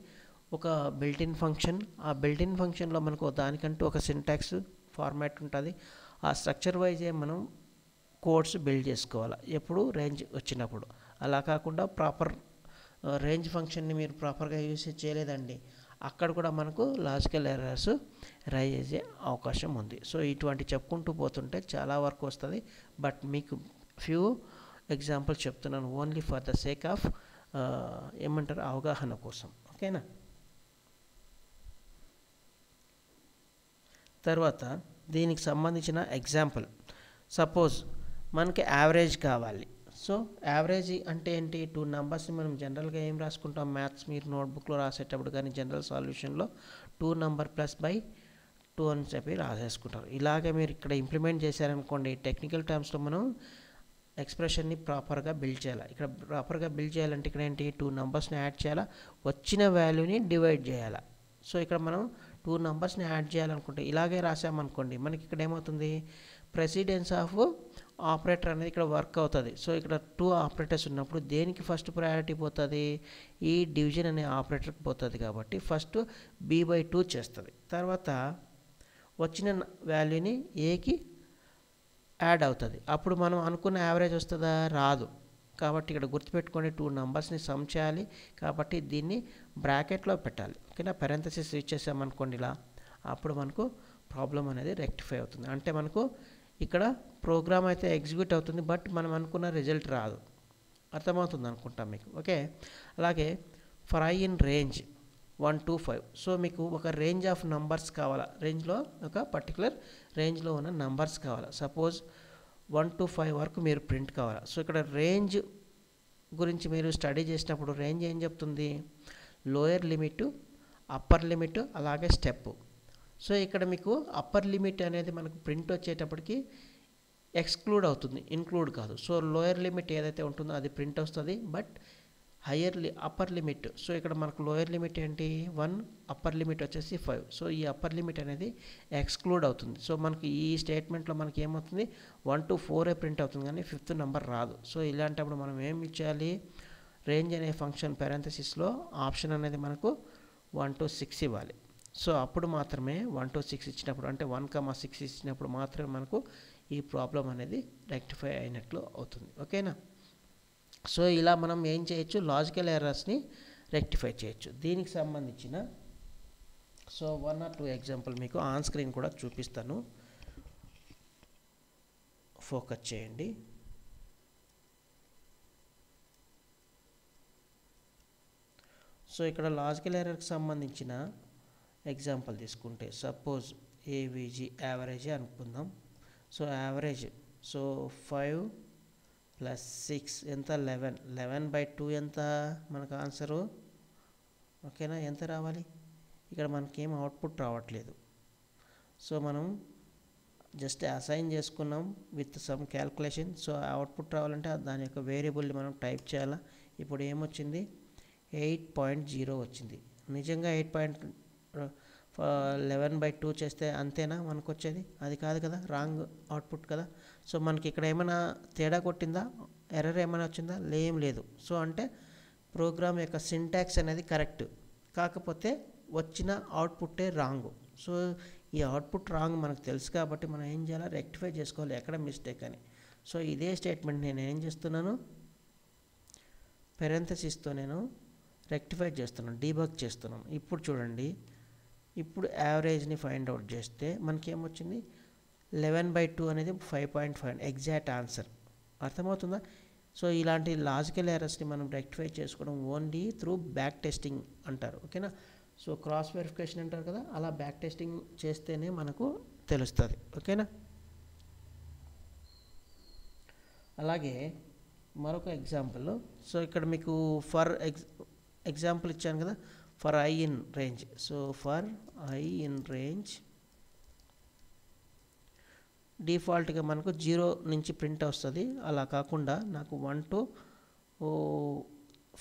ఒక బిల్టిన్ ఫంక్షన్. ఆ బిల్టిన్ ఫంక్షన్లో మనకు దానికంటూ ఒక సింటాక్స్ ఫార్మాట్ ఉంటుంది. ఆ స్ట్రక్చర్ వైజే మనం కోడ్స్ బిల్డ్ చేసుకోవాలి ఎప్పుడు రేంజ్ వచ్చినప్పుడు. అలా కాకుండా ప్రాపర్ రేంజ్ ఫంక్షన్ని మీరు ప్రాపర్గా యూజ్ చేయలేదండి, అక్కడ కూడా మనకు లాజికల్ ఎర్రర్స్ రైజ్ అయ్యే అవకాశం ఉంది. సో ఇటువంటి చెప్పుకుంటూ పోతుంటే చాలా వరకు వస్తుంది, బట్ మీకు ఫ్యూ ఎగ్జాంపుల్స్ చెప్తున్నాను only for the sake of ఏమంటారు అవగాహన కోసం, ఓకేనా. తర్వాత దీనికి సంబంధించిన ఎగ్జాంపుల్, సపోజ్ మనకి యావరేజ్ కావాలి. సో యావరేజ్ అంటే ఏంటి, 2 నెంబర్స్ని మనం జనరల్గా ఏం రాసుకుంటాం, మ్యాథ్స్ మీరు నోట్బుక్లో రాసేటప్పుడు కానీ జనరల్ సొల్యూషన్లో 2 నెంబర్ ప్లస్ బై 2 అని చెప్పి రాసేసుకుంటారు. ఇలాగే మీరు ఇక్కడ ఇంప్లిమెంట్ చేశారనుకోండి, టెక్నికల్ టర్మ్స్లో మనం ఎక్స్ప్రెషన్ని ప్రాపర్గా బిల్డ్ చేయాలి. ఇక్కడ ప్రాపర్గా బిల్డ్ చేయాలంటే ఇక్కడ ఏంటి, 2 నెంబర్స్ని యాడ్ చేయాలా, వచ్చిన వాల్యూని డివైడ్ చేయాలా. సో ఇక్కడ మనం 2 నెంబర్స్ని యాడ్ చేయాలనుకుంటే ఇలాగే రాసామనుకోండి, మనకి ఇక్కడ ఏమవుతుంది, ప్రెసిడెన్స్ ఆఫ్ ఆపరేటర్ అనేది ఇక్కడ వర్క్ అవుతుంది. సో ఇక్కడ 2 ఆపరేటర్స్ ఉన్నప్పుడు దేనికి ఫస్ట్ ప్రయారిటీ పోతుంది, ఈ డివిజన్ అనే ఆపరేటర్కి పోతుంది కాబట్టి ఫస్ట్ b/2 చేస్తుంది. తర్వాత వచ్చిన వాల్యూని ఏకి యాడ్ అవుతుంది, అప్పుడు మనం అనుకున్న యావరేజ్ వస్తుందా, రాదు. కాబట్టి ఇక్కడ గుర్తుపెట్టుకోండి 2 నెంబర్స్ని సమ్ చేయాలి కాబట్టి దీన్ని బ్రాకెట్లో పెట్టాలి, ఓకేనా. పెరెంథసిస్ యూజ్ చేసామనుకోండి ఇలా, అప్పుడు మనకు ప్రాబ్లం అనేది రెక్టిఫై అవుతుంది. అంటే మనకు ఇక్కడ ప్రోగ్రామ్ అయితే ఎగ్జిక్యూట్ అవుతుంది, బట్ మనం అనుకున్న రిజల్ట్ రాదు. అర్థమవుతుంది అనుకుంటాం మీకు, ఓకే. అలాగే for I in range 1 to 5. So మీకు ఒక రేంజ్ ఆఫ్ నంబర్స్ కావాలా, రేంజ్లో ఒక పర్టికులర్ రేంజ్లో ఉన్న నంబర్స్ కావాలా. సపోజ్ 1 to 5 వరకు మీరు ప్రింట్ కావాలా. సో ఇక్కడ రేంజ్ గురించి మీరు స్టడీ చేసినప్పుడు రేంజ్ ఏం చెప్తుంది, లోయర్ లిమిట్, అప్పర్ లిమిట్, అలాగే స్టెప్. సో ఇక్కడ మీకు అప్పర్ లిమిట్ అనేది మనకు ప్రింట్ వచ్చేటప్పటికి ఎక్స్క్లూడ్ అవుతుంది, ఇన్క్లూడ్ కాదు. సో లోయర్ లిమిట్ ఏదైతే ఉంటుందో అది ప్రింట్ వస్తుంది, బట్ అప్పర్ లిమిట్. సో ఇక్కడ మనకు లోయర్ లిమిట్ ఏంటి 1, అప్పర్ లిమిట్ వచ్చేసి 5. సో ఈ అప్పర్ లిమిట్ అనేది ఎక్స్క్లూడ్ అవుతుంది. సో మనకి ఈ స్టేట్మెంట్లో మనకి ఏమవుతుంది 1 to 4 ప్రింట్ అవుతుంది, కానీ 5th నెంబర్ రాదు. సో ఇలాంటప్పుడు మనం ఏం ఇచ్చేయాలి, రేంజ్ అనే ఫంక్షన్ పెరెంథసిస్లో ఆప్షన్ అనేది మనకు 1 to 6 ఇవ్వాలి. సో అప్పుడు మాత్రమే 1 to 6 ఇచ్చినప్పుడు అంటే 1,6 ఇచ్చినప్పుడు మాత్రమే మనకు ఈ ప్రాబ్లం అనేది రెక్టిఫై అయినట్లు అవుతుంది, ఓకేనా. సో ఇలా మనం ఏం చేయొచ్చు, లాజికల్ ఎర్రర్స్ని రెక్టిఫై చేయొచ్చు. దీనికి సంబంధించిన సో 1 or 2 ఎగ్జాంపుల్ మీకు ఆన్ స్క్రీన్ కూడా చూపిస్తాను, ఫోకస్ చేయండి. సో ఇక్కడ లాజికల్ ఎర్రర్కి సంబంధించిన ఎగ్జాంపుల్ తీసుకుంటే సపోజ్ ఏవిజీ యావరేజ్ అనుకుందాం. సో యావరేజ్, సో 5 + 6 ఎంత 11, 11/2 ఎంత మనకు ఆన్సరు, ఓకేనా. ఎంత రావాలి, ఇక్కడ మనకేం అవుట్పుట్ రావట్లేదు. సో మనం జస్ట్ అసైన్ చేసుకున్నాం with some calculation. So output రావాలంటే దాని యొక్క వేరియబుల్ని మనం టైప్ చేయాలా. ఇప్పుడు ఏమొచ్చింది 8.0 వచ్చింది. నిజంగా 8.11/2 చేస్తే అంతేనా మనకు వచ్చేది, అది కాదు కదా, రాంగ్ అవుట్పుట్ కదా. సో మనకి ఇక్కడ ఏమైనా తేడా కొట్టిందా, ఎర్రర్ ఏమైనా వచ్చిందా, ఏం లేదు. సో అంటే ప్రోగ్రామ్ యొక్క సింటాక్స్ అనేది కరెక్ట్, కాకపోతే వచ్చిన అవుట్పుట్టే రాంగ్. సో ఈ అవుట్పుట్ రాంగ్ మనకు తెలుసు కాబట్టి మనం ఏం చేయాలి, రెక్టిఫై చేసుకోవాలి ఎక్కడ మిస్టేక్ అని. సో ఇదే స్టేట్మెంట్ నేను ఏం చేస్తున్నాను, పెరెంథసిస్తో నేను రెక్టిఫై చేస్తున్నాను, డీబగ్ చేస్తున్నాను. ఇప్పుడు చూడండి, ఇప్పుడు యావరేజ్ని ఫైండ్ అవుట్ చేస్తే మనకి ఏమొచ్చింది, 11/2 అనేది 5.5 ఎగ్జాక్ట్ ఆన్సర్. అర్థమవుతుందా? సో ఇలాంటి లాజికల్ ఎర్రర్స్ని మనం రెక్టిఫై చేసుకోవడం ఓన్లీ త్రూ బ్యాక్ టెస్టింగ్ అంటారు. ఓకేనా? సో క్రాస్ వెరిఫికేషన్ అంటారు కదా, అలా బ్యాక్ టెస్టింగ్ చేస్తేనే మనకు తెలుస్తుంది. ఓకేనా? అలాగే మరొక ఎగ్జాంపుల్. సో ఇక్కడ మీకు ఫర్ ఎగ్జాంపుల్ ఇచ్చాను కదా, for I in range. So for I in range డిఫాల్ట్గా మనకు 0 నుంచి ప్రింట్ వస్తుంది. అలా కాకుండా నాకు 1 to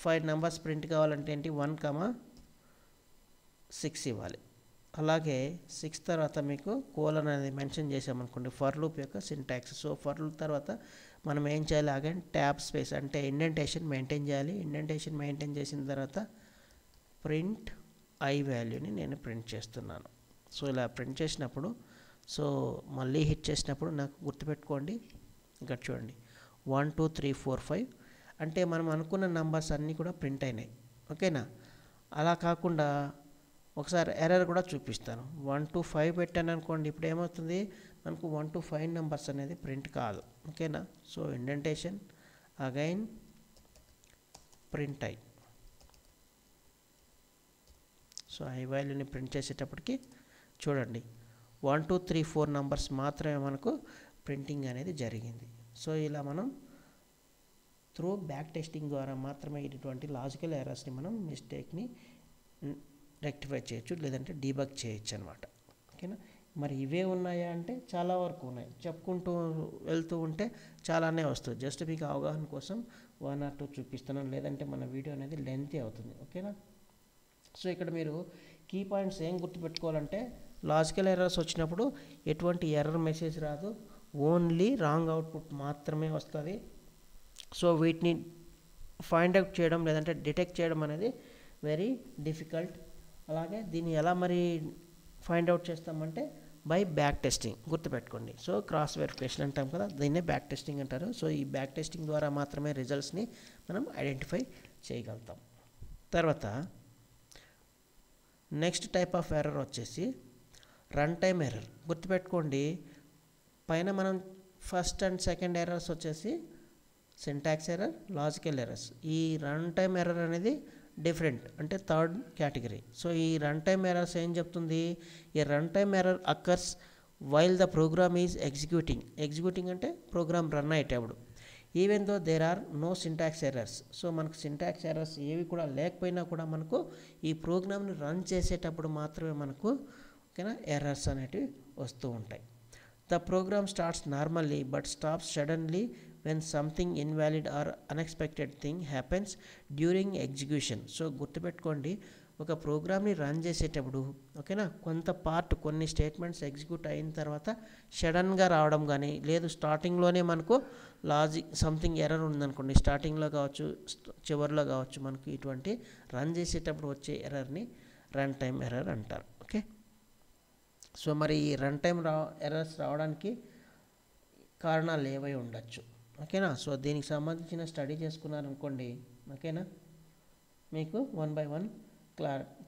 5 నెంబర్స్ ప్రింట్ కావాలంటే ఏంటి, 1,6 ఇవ్వాలి. అలాగే 6 తర్వాత మీకు కోలన్ అనేది మెన్షన్ చేసామనుకోండి, ఫర్ లూప్ యొక్క సింటాక్స్. సో ఫర్ లూప్ తర్వాత మనం ఏం చేయాలి, అగైన్ ట్యాబ్ స్పేస్ అంటే ఇండెంటేషన్ మెయింటైన్ చేయాలి. ఇండెంటేషన్ మెయింటైన్ చేసిన తర్వాత ప్రింట్ ఐ వాల్యూని నేను ప్రింట్ చేస్తున్నాను. సో ఇలా ప్రింట్ చేసినప్పుడు, సో మళ్ళీ హిట్ చేసినప్పుడు నాకు గుర్తుపెట్టుకోండి, ఇక్కడ చూడండి 1 2 3 4 5 అంటే మనం అనుకున్న నంబర్స్ అన్నీ కూడా ప్రింట్ అయినాయి. ఓకేనా? అలా కాకుండా ఒకసారి ఎర్రర్ కూడా చూపిస్తాను. 1 to 5 పెట్టాను అనుకోండి, ఇప్పుడు ఏమవుతుంది, మనకు 1 to 5 నెంబర్స్ అనేది ప్రింట్ కాదు. ఓకేనా? So indentation again print I. So I వాల్యూని ప్రింట్ చేసేటప్పటికి చూడండి 1 2 3 4 నంబర్స్ మాత్రమే మనకు ప్రింటింగ్ అనేది జరిగింది. సో ఇలా మనం త్రూ బ్యాక్ టెస్టింగ్ ద్వారా మాత్రమే ఇటువంటి లాజికల్ ఎర్రర్స్ని మనం మిస్టేక్ని రెక్టిఫై చేయొచ్చు, లేదంటే డీబగ్ చేయొచ్చు అనమాట. ఓకేనా? మరి ఇవే ఉన్నాయా అంటే చాలా వరకు ఉన్నాయి. చెప్పుకుంటూ వెళ్తూ ఉంటే చాలానే వస్తుంది. జస్ట్ మీకు అవగాహన కోసం 1 or 2 చూపిస్తున్నాను, లేదంటే మన వీడియో అనేది లెంతీ అవుతుంది. ఓకేనా? సో ఇక్కడ మీరు కీ పాయింట్స్ ఏం గుర్తుపెట్టుకోవాలంటే, లాజికల్ ఎర్రర్స్ వచ్చినప్పుడు ఎటువంటి ఎర్రర్ మెసేజ్ రాదు, ఓన్లీ రాంగ్ అవుట్పుట్ మాత్రమే వస్తుంది. సో వీటిని ఫైండ్ అవుట్ చేయడం లేదంటే డిటెక్ట్ చేయడం అనేది వెరీ డిఫికల్ట్. అలాగే దీన్ని ఎలా మరి ఫైండ్ అవుట్ చేస్తామంటే బై బ్యాక్ టెస్టింగ్. గుర్తుపెట్టుకోండి. సో క్రాస్ వెరిఫికేషన్ అంటాం కదా, దీన్నే బ్యాక్ టెస్టింగ్ అంటారు. సో ఈ బ్యాక్ టెస్టింగ్ ద్వారా మాత్రమే రిజల్ట్స్ని మనం ఐడెంటిఫై చేయగలుగుతాం. తర్వాత నెక్స్ట్ టైప్ ఆఫ్ ఎర్రర్ వచ్చేసి రన్ టైమ్ ఎర్రర్. గుర్తుపెట్టుకోండి, పైన మనం ఫస్ట్ అండ్ సెకండ్ ఎర్రర్స్ వచ్చేసి సింటాక్స్ ఎర్రర్, లాజికల్ ఎర్రర్స్. ఈ రన్ టైమ్ ఎర్రర్ అనేది డిఫరెంట్, అంటే థర్డ్ కేటగిరీ. సో ఈ రన్ టైమ్ ఎర్రర్స్ ఏం చెప్తుంది, ఈ run time error occurs while the program is executing అంటే ప్రోగ్రామ్ రన్ అయ్యేటప్పుడు, even though there are no syntax errors. So మనకు సింటాక్స్ ఎర్రర్స్ ఏవి కూడా లేకపోయినా కూడా మనకు ఈ ప్రోగ్రామ్ని రన్ చేసేటప్పుడు మాత్రమే మనకు ఓకేనా ఎర్రర్స్ అనేటివి వస్తూ ఉంటాయి. The program starts normally but stops suddenly when something invalid or unexpected thing happens during execution. So గుర్తుపెట్టుకోండి, ఒక ప్రోగ్రామ్ని రన్ చేసేటప్పుడు ఓకేనా కొంత పార్ట్ కొన్ని స్టేట్మెంట్స్ ఎగ్జిక్యూట్ అయిన తర్వాత సడన్గా రావడం కానీ, లేదు స్టార్టింగ్లోనే మనకు లాజిక్ సంథింగ్ ఎర్రర్ ఉందనుకోండి, స్టార్టింగ్లో కావచ్చు చివరిలో కావచ్చు, మనకు ఇటువంటి రన్ చేసేటప్పుడు వచ్చే ఎర్రర్ని రన్ టైమ్ ఎర్రర్ అంటారు. ఓకే, సో మరి ఈ రన్ టైమ్ ఎర్రర్స్ రావడానికి కారణాలు ఏవై ఉండొచ్చు. ఓకేనా, సో దీనికి సంబంధించిన స్టడీ చేసుకున్నారనుకోండి, ఓకేనా, మీకు 1 by 1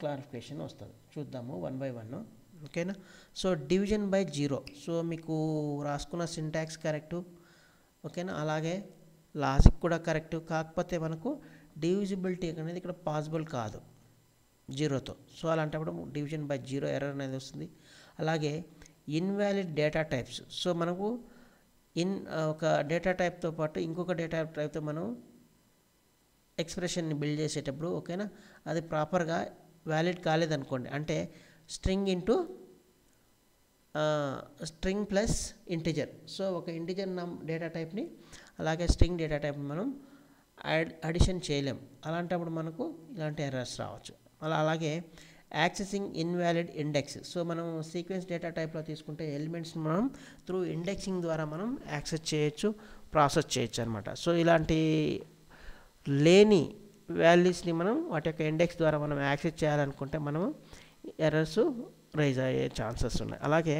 క్లారిఫికేషన్ వస్తుంది. చూద్దాము 1 by 1. ఓకేనా, సో డివిజన్ బై 0. సో మీకు రాసుకున్న సింటాక్స్ కరెక్టు, ఓకేనా, అలాగే లాజిక్ కూడా కరెక్టు. కాకపోతే మనకు డివిజిబిలిటీ అనేది ఇక్కడ పాసిబుల్ కాదు 0తో. సో అలాంటప్పుడు డివిజన్ బై 0 ఎర్రర్ అనేది వస్తుంది. అలాగే ఇన్వాలిడ్ డేటా టైప్స్. సో మనకు ఒక డేటా టైప్తో పాటు ఇంకొక డేటా టైప్తో మనం ఎక్స్ప్రెషన్ని బిల్డ్ చేసేటప్పుడు ఓకేనా, అది ప్రాపర్గా వ్యాలిడ్ కాలేదనుకోండి, అంటే స్ట్రింగ్ ప్లస్ ఇంటిజర్. సో ఒక ఇంటిజర్ డేటా టైప్ని అలాగే స్ట్రింగ్ డేటా టైప్ని మనం అడిషన్ చేయలేం. అలాంటప్పుడు మనకు ఇలాంటి ఎర్రర్స్ రావచ్చు. అలాగే యాక్సెసింగ్ ఇన్వాలిడ్ ఇండెక్స్. సో మనం సీక్వెన్స్ డేటా టైప్లో తీసుకుంటే ఎలిమెంట్స్ని మనం త్రూ ఇండెక్సింగ్ ద్వారా మనం యాక్సెస్ చేయొచ్చు, ప్రాసెస్ చేయొచ్చు అనమాట. సో ఇలాంటి లేని వాల్యూస్ని మనం వాటి యొక్క ఇండెక్స్ ద్వారా మనం యాక్సెస్ చేయాలనుకుంటే మనం ఎర్రర్స్ రైజ్ అయ్యే ఛాన్సెస్ ఉన్నాయి. అలాగే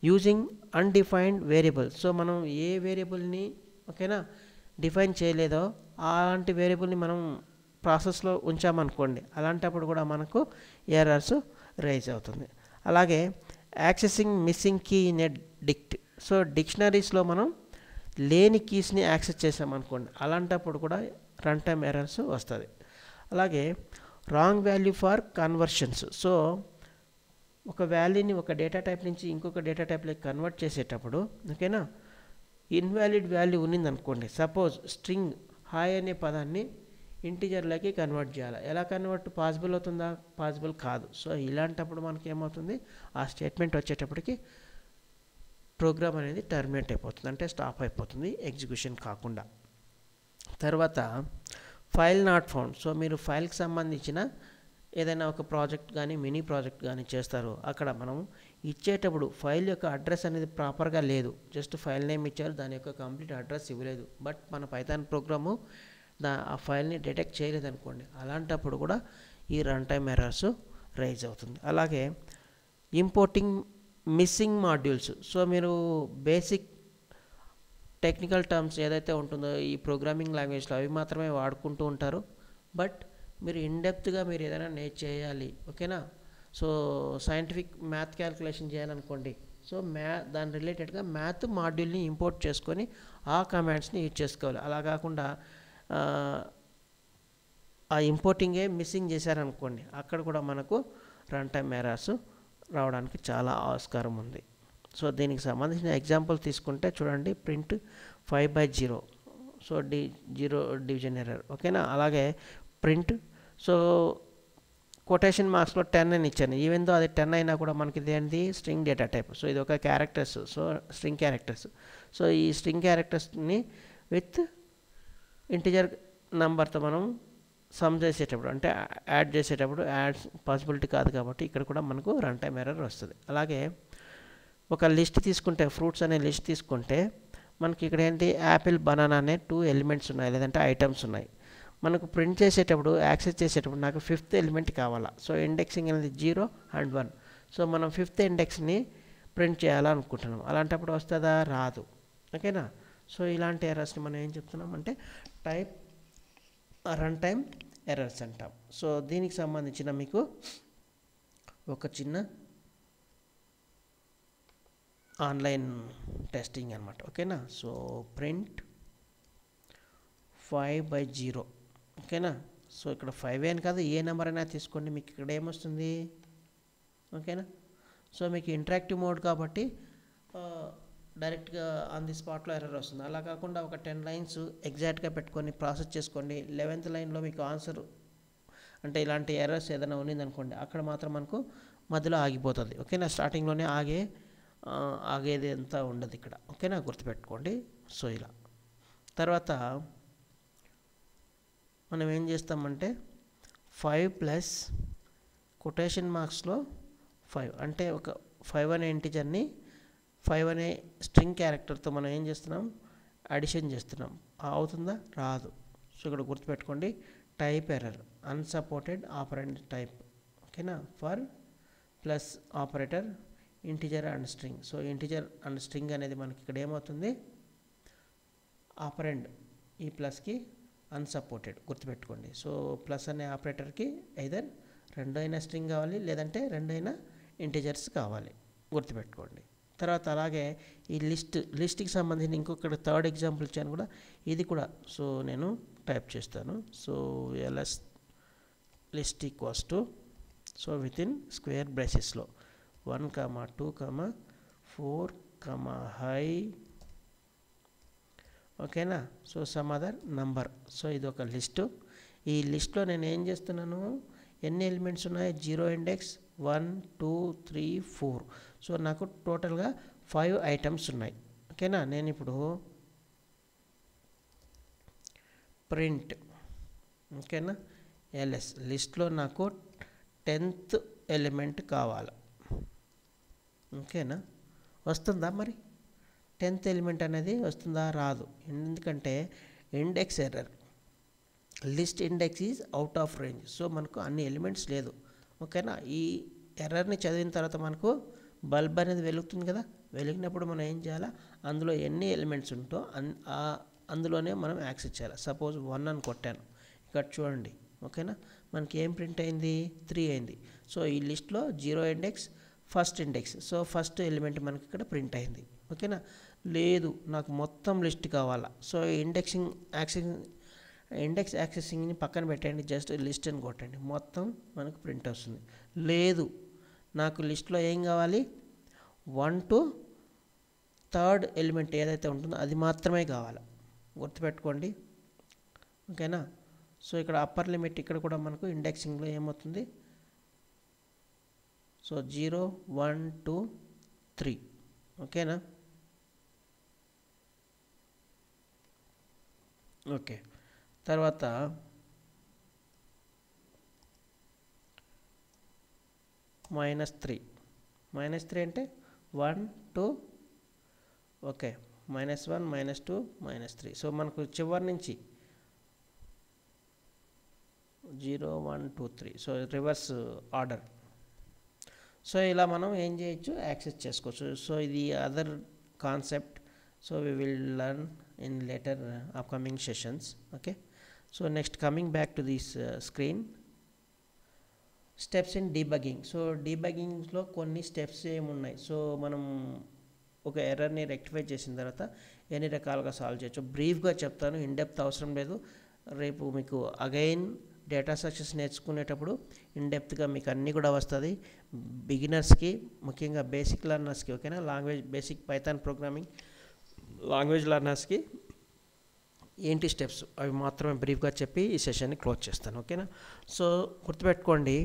యూజింగ్ అన్డిఫైన్డ్ వేరియబుల్, సో మనం ఏ వేరియబుల్ని ఓకేనా డిఫైన్ చేయలేదో అలాంటి వేరియబుల్ని మనం ప్రాసెస్లో ఉంచామనుకోండి, అలాంటప్పుడు కూడా మనకు ఎర్రర్స్ రైజ్ అవుతుంది. అలాగే accessing missing key in a dict, so డిక్షనరీస్లో మనం లేని కీస్ని యాక్సెస్ చేసామనుకోండి, అలాంటప్పుడు కూడా రన్ టైమ్ ఎర్రర్స్ వస్తుంది. అలాగే wrong value for conversions, so ఒక వాల్యూని ఒక డేటా టైప్ నుంచి ఇంకొక డేటా టైప్లోకి కన్వర్ట్ చేసేటప్పుడు ఓకేనా ఇన్వాలిడ్ వాల్యూ ఉన్నిందనుకోండి, సపోజ్ స్ట్రింగ్ హాయ్ అనే పదాన్ని ఇంటిజర్లోకి కన్వర్ట్ చేయాలి. ఎలా కన్వర్ట్ పాసిబుల్ అవుతుందా? పాసిబుల్ కాదు. సో ఇలాంటప్పుడు మనకి ఏమవుతుంది, ఆ స్టేట్మెంట్ వచ్చేటప్పటికి ప్రోగ్రామ్ అనేది టర్మినేట్ అయిపోతుంది, అంటే స్టాప్ అయిపోతుంది ఎగ్జిక్యూషన్ కాకుండా. తర్వాత ఫైల్ నాట్ ఫౌండ్, సో మీరు ఫైల్కి సంబంధించిన ఏదైనా ఒక ప్రాజెక్ట్ కానీ మినీ ప్రాజెక్ట్ కానీ చేస్తారు, అక్కడ మనం ఇచ్చేటప్పుడు ఫైల్ యొక్క అడ్రస్ అనేది ప్రాపర్గా లేదు, జస్ట్ ఫైల్ నేమ్ ఇచ్చారు, దాని యొక్క కంప్లీట్ అడ్రస్ ఇవ్వలేదు, బట్ మన పైథాన్ ప్రోగ్రాము ఆ ఫైల్ని డిటెక్ట్ చేయలేదనుకోండి, అలాంటప్పుడు కూడా ఈ రన్ టైమ్ ఎర్రర్స్ రైజ్ అవుతుంది. అలాగే ఇంపోర్టింగ్ మిస్సింగ్ మాడ్యూల్స్, సో మీరు బేసిక్ టెక్నికల్ టర్మ్స్ ఏదైతే ఉంటుందో ఈ ప్రోగ్రామింగ్ లాంగ్వేజ్లో అవి మాత్రమే వాడుకుంటూ ఉంటారు, బట్ మీరు ఇన్డెప్త్గా మీరు ఏదైనా చేయాలి ఓకేనా, సో సైంటిఫిక్ మ్యాథ్ క్యాల్కులేషన్ చేయాలనుకోండి, సో దాని రిలేటెడ్గా మ్యాథ్ మాడ్యూల్ని ఇంపోర్ట్ చేసుకొని ఆ కమాండ్స్ని యూజ్ చేసుకోవాలి. అలా కాకుండా ఆ ఇంపోర్టింగే మిస్సింగ్ చేశారనుకోండి, అక్కడ కూడా మనకు రన్ టైమ్ ఎర్రర్స్ రావడానికి చాలా ఆస్కారం ఉంది. సో దీనికి సంబంధించిన ఎగ్జాంపుల్ తీసుకుంటే చూడండి, ప్రింట్ 5/0, సో 0 డివిజన్ ఎర్రర్ ఓకేనా. అలాగే ప్రింట్, సో కొటేషన్ మార్క్స్లో 10 అని ఇచ్చాను, ఈవెన్ దో అది 10 అయినా కూడా మనకి ఇదేంటి స్ట్రింగ్ డేటా టైప్, సో ఇది ఒక characters, so string characters, so ఈ స్ట్రింగ్ క్యారెక్టర్స్ని విత్ ఇంటిజర్ నెంబర్తో మనం సమ్ చేసేటప్పుడు అంటే యాడ్ చేసేటప్పుడు యాడ్ పాసిబిలిటీ కాదు కాబట్టి ఇక్కడ కూడా మనకు రన్ టైమ్ ఎర్రర్ వస్తుంది. అలాగే ఒక లిస్ట్ తీసుకుంటే ఫ్రూట్స్ అనే లిస్ట్ తీసుకుంటే మనకి ఇక్కడ ఏంటి యాపిల్ బనానా అనే 2 ఎలిమెంట్స్ ఉన్నాయి, లేదంటే ఐటమ్స్ ఉన్నాయి. మనకు ప్రింట్ చేసేటప్పుడు యాక్సెస్ చేసేటప్పుడు నాకు 5th ఎలిమెంట్ కావాలా, సో ఇండెక్సింగ్ అనేది 0 and 1, సో మనం 5th ఇండెక్స్ని ప్రింట్ చేయాలనుకుంటున్నాం, అలాంటప్పుడు వస్తుందా? రాదు ఓకేనా. సో ఇలాంటి ఎర్రర్స్ని మనం ఏం చెప్తున్నాం అంటే రన్ టైమ్ ఎర్రర్స్ అంటాం. సో దీనికి సంబంధించిన మీకు ఒక చిన్న ఆన్లైన్ టెస్టింగ్ అనమాట ఓకేనా. సో ప్రింట్ 5/0 ఓకేనా. సో ఇక్కడ 5 అని కాదు, ఏ నెంబర్ అయినా తీసుకోండి, మీకు ఇక్కడ ఏమొస్తుంది ఓకేనా. సో మీకు ఇంటరాక్టివ్ మోడ్ కాబట్టి డైరెక్ట్గా ఆన్ ది స్పాట్లో ఎర్రర్ వస్తుంది. అలా కాకుండా ఒక 10 లైన్స్ ఎగ్జాక్ట్గా పెట్టుకొని ప్రాసెస్ చేసుకోండి, 11th లైన్లో మీకు ఆన్సర్ అంటే ఇలాంటి ఎర్రర్స్ ఏదైనా ఉన్నిందనుకోండి, అక్కడ మాత్రం మనకు మధ్యలో ఆగిపోతుంది ఓకేనా. స్టార్టింగ్లోనే ఆగేది అంతా ఉండదు ఇక్కడ ఓకేనా, గుర్తుపెట్టుకోండి. సో ఇలా తర్వాత మనం ఏం చేస్తామంటే 5 ప్లస్ కొటేషన్ మార్క్స్లో 5 అంటే ఒక 5 అనే ఇంటిజర్ని 5 అనే స్ట్రింగ్ క్యారెక్టర్తో మనం ఏం చేస్తున్నాం, అడిషన్ చేస్తున్నాం. అవుతుందా? రాదు. సో ఇక్కడ గుర్తుపెట్టుకోండి, type error, unsupported operand type ఓకేనా. For plus operator integer and string, so integer and string అనేది మనకి ఇక్కడ ఏమవుతుంది, ఆపరెండ్ ఈ ప్లస్కి అన్సపోర్టెడ్ గుర్తుపెట్టుకోండి. సో ప్లస్ అనే ఆపరేటర్కి ఐదర్ 2 అయినా స్ట్రింగ్ కావాలి, లేదంటే 2 అయినా ఇంటిజర్స్ కావాలి, గుర్తుపెట్టుకోండి. తర్వాత అలాగే ఈ లిస్ట్కి సంబంధించిన ఇంకొకటి 3rd ఎగ్జాంపుల్ ఇచ్చాను కూడా, ఇది కూడా సో నేను టైప్ చేస్తాను. So ls list equals to, so within square బ్రాకెట్స్లో 1, 2, 4, హై ఓకేనా. So some other number, so ఇది ఒక లిస్టు. ఈ లిస్ట్లో నేను ఏం చేస్తున్నాను, ఎన్ని ఎలిమెంట్స్ ఉన్నాయి, 0 ఇండెక్స్ 1, 2, 3, 4, సో నాకు టోటల్గా 5 ఐటమ్స్ ఉన్నాయి ఓకేనా. నేను ఇప్పుడు ప్రింట్ ఓకేనా ls లిస్ట్లో నాకు 10th ఎలిమెంట్ కావాలి ఓకేనా. వస్తుందా మరి 10th ఎలిమెంట్ అనేది వస్తుందా? రాదు. ఎందుకంటే index error, list index is out of range, so మనకు అన్ని ఎలిమెంట్స్ లేదు ఓకేనా. ఈ ఎర్రర్ని చదివిన తర్వాత మనకు బల్బ్ అనేది వెలుగుతుంది కదా, వెలిగినప్పుడు మనం ఏం చేయాలా, అందులో ఎన్ని ఎలిమెంట్స్ ఉంటో అందులోనే మనం యాక్సెస్ చేయాలి. సపోజ్ 1 అని కొట్టాను, ఇక్కడ చూడండి. ఓకేనా, మనకి ఏం ప్రింట్ అయింది, 3 అయింది. సో ఈ లిస్ట్లో 0 index, first index, so first element మనకి ఇక్కడ ప్రింట్ అయింది. ఓకేనా, లేదు నాకు మొత్తం లిస్ట్ కావాలా, సో ఇండెక్స్ యాక్సెసింగ్ని పక్కన పెట్టండి, జస్ట్ లిస్ట్ అని కొట్టండి, మొత్తం మనకు ప్రింట్ వస్తుంది. లేదు నాకు లిస్ట్లో ఏం కావాలి, 1 to 3rd ఎలిమెంట్ ఏదైతే ఉంటుందో అది మాత్రమే కావాలి, గుర్తుపెట్టుకోండి. ఓకేనా, సో ఇక్కడ అప్పర్ లిమిట్ ఇక్కడ కూడా మనకు ఇండెక్సింగ్లో ఏమవుతుంది, సో 0 1 2 3. ఓకేనా, ఓకే. తర్వాత -3 అంటే 1 2, ఓకే, -1 -2 -3. సో మనకు చివరి నుంచి 0 1 2 3, సో రివర్స్ ఆర్డర్. సో ఇలా మనం ఏం చేయొచ్చు, యాక్సెస్ చేసుకోవచ్చు. సో ఇది other concept, so we will learn in later upcoming sessions. Okay, so next coming back to this screen, steps in debugging. So డీబగ్గింగ్లో కొన్ని స్టెప్స్ ఏమున్నాయి, సో మనం ఒక ఎర్రర్ని రెక్టిఫై చేసిన తర్వాత ఎన్ని రకాలుగా సాల్వ్ చేయొచ్చు బ్రీఫ్గా చెప్తాను, ఇన్ డెప్త్ అవసరం లేదు. రేపు మీకు అగైన్ డేటా స్ట్రక్చర్స్ నేర్చుకునేటప్పుడు ఇన్ డెప్త్గా మీకు అన్నీ కూడా వస్తుంది. బిగినర్స్కి, ముఖ్యంగా బేసిక్ లర్నర్స్కి, ఓకేనా, language basic Python programming language లర్నర్స్కి ఏంటి స్టెప్స్ అవి మాత్రమే బ్రీఫ్గా చెప్పి ఈ సెషన్ని క్లోజ్ చేస్తాను. ఓకేనా, సో గుర్తుపెట్టుకోండి,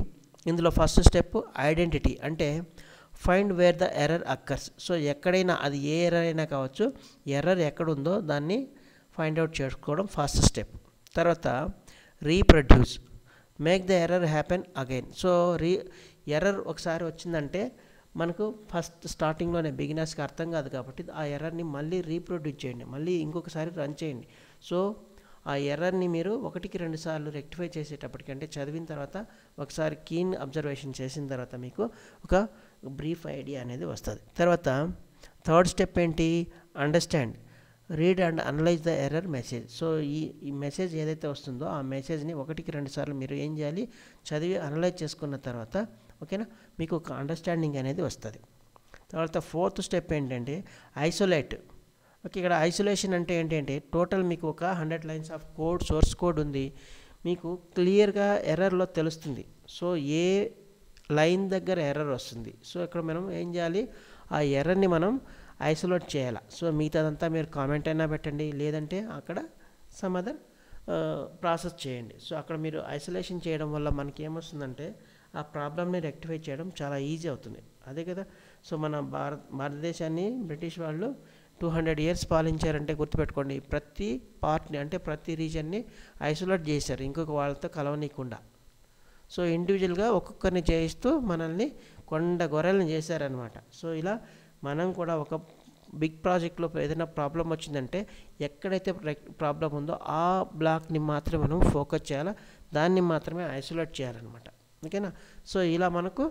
ఇందులో ఫస్ట్ స్టెప్ ఐడెంటిటీ, అంటే find wear the error occurs. So ఎక్కడైనా అది ఏ ఎర్రర్ అయినా కావచ్చు, ఎర్రర్ ఎక్కడుందో దాన్ని ఫైండ్ అవుట్ చేసుకోవడం ఫస్ట్ స్టెప్. తర్వాత reproduce, make the error happen again. So error ఒకసారి వచ్చిందంటే మనకు ఫస్ట్ స్టార్టింగ్లోనే బిగినర్స్కి అర్థం కాదు కాబట్టి ఆ ఎర్రర్ని మళ్ళీ రీప్రొడ్యూస్ చేయండి, మళ్ళీ ఇంకొకసారి రన్ చేయండి. సో ఆ ఎర్రర్ని మీరు 1-2 సార్లు రెక్టిఫై చేసేటప్పటికి, అంటే చదివిన తర్వాత ఒకసారి కీన్ అబ్జర్వేషన్ చేసిన తర్వాత మీకు ఒక బ్రీఫ్ ఐడియా అనేది వస్తుంది. తర్వాత థర్డ్ స్టెప్ ఏంటి, understand, read and analyse the error message. So ఈ మెసేజ్ ఏదైతే వస్తుందో ఆ మెసేజ్ని 1-2 సార్లు మీరు ఏం చేయాలి, చదివి అనలైజ్ చేసుకున్న తర్వాత, ఓకేనా, మీకు ఒక అండర్స్టాండింగ్ అనేది వస్తుంది. తర్వాత ఫోర్త్ స్టెప్ ఏంటంటే ఐసోలేట్. ఓకే, ఇక్కడ ఐసోలేషన్ అంటే ఏంటంటే టోటల్ మీకు ఒక 100 lines of code, source code ఉంది, మీకు క్లియర్గా ఎర్రర్లో తెలుస్తుంది. సో ఏ లైన్ దగ్గర ఎర్రర్ వస్తుంది, సో ఇక్కడ మనం ఏం చేయాలి, ఆ ఎర్రర్ని మనం ఐసోలేట్ చేయాలి. సో మిగతాదంతా మీరు కామెంట్ అయినా పెట్టండి, లేదంటే అక్కడ సమ్ అదర్ ప్రాసెస్ చేయండి. సో అక్కడ మీరు ఐసోలేషన్ చేయడం వల్ల మనకి ఏమొస్తుందంటే ఆ ప్రాబ్లమ్ని రెక్టిఫై చేయడం చాలా ఈజీ అవుతుంది. అదే కదా, సో మన భారతదేశాన్ని బ్రిటిష్ వాళ్ళు 200 years పాలించారంటే గుర్తుపెట్టుకోండి, ప్రతి పార్ట్ని అంటే ప్రతి రీజన్ని ఐసోలేట్ చేశారు, ఇంకొక వాళ్ళతో కలవనీయకుండా. సో ఇండివిజువల్గా ఒక్కొక్కరిని చేయిస్తూ మనల్ని కొండ గొర్రెలను చేశారనమాట. సో ఇలా మనం కూడా ఒక బిగ్ ప్రాజెక్ట్లో ఏదైనా ప్రాబ్లం వచ్చిందంటే ఎక్కడైతే ప్రాబ్లం ఉందో ఆ బ్లాక్ని మాత్రమే మనం ఫోకస్ చేయాలి, దాన్ని మాత్రమే ఐసోలేట్ చేయాలన్నమాట. ఓకేనా, సో ఇలా మనకు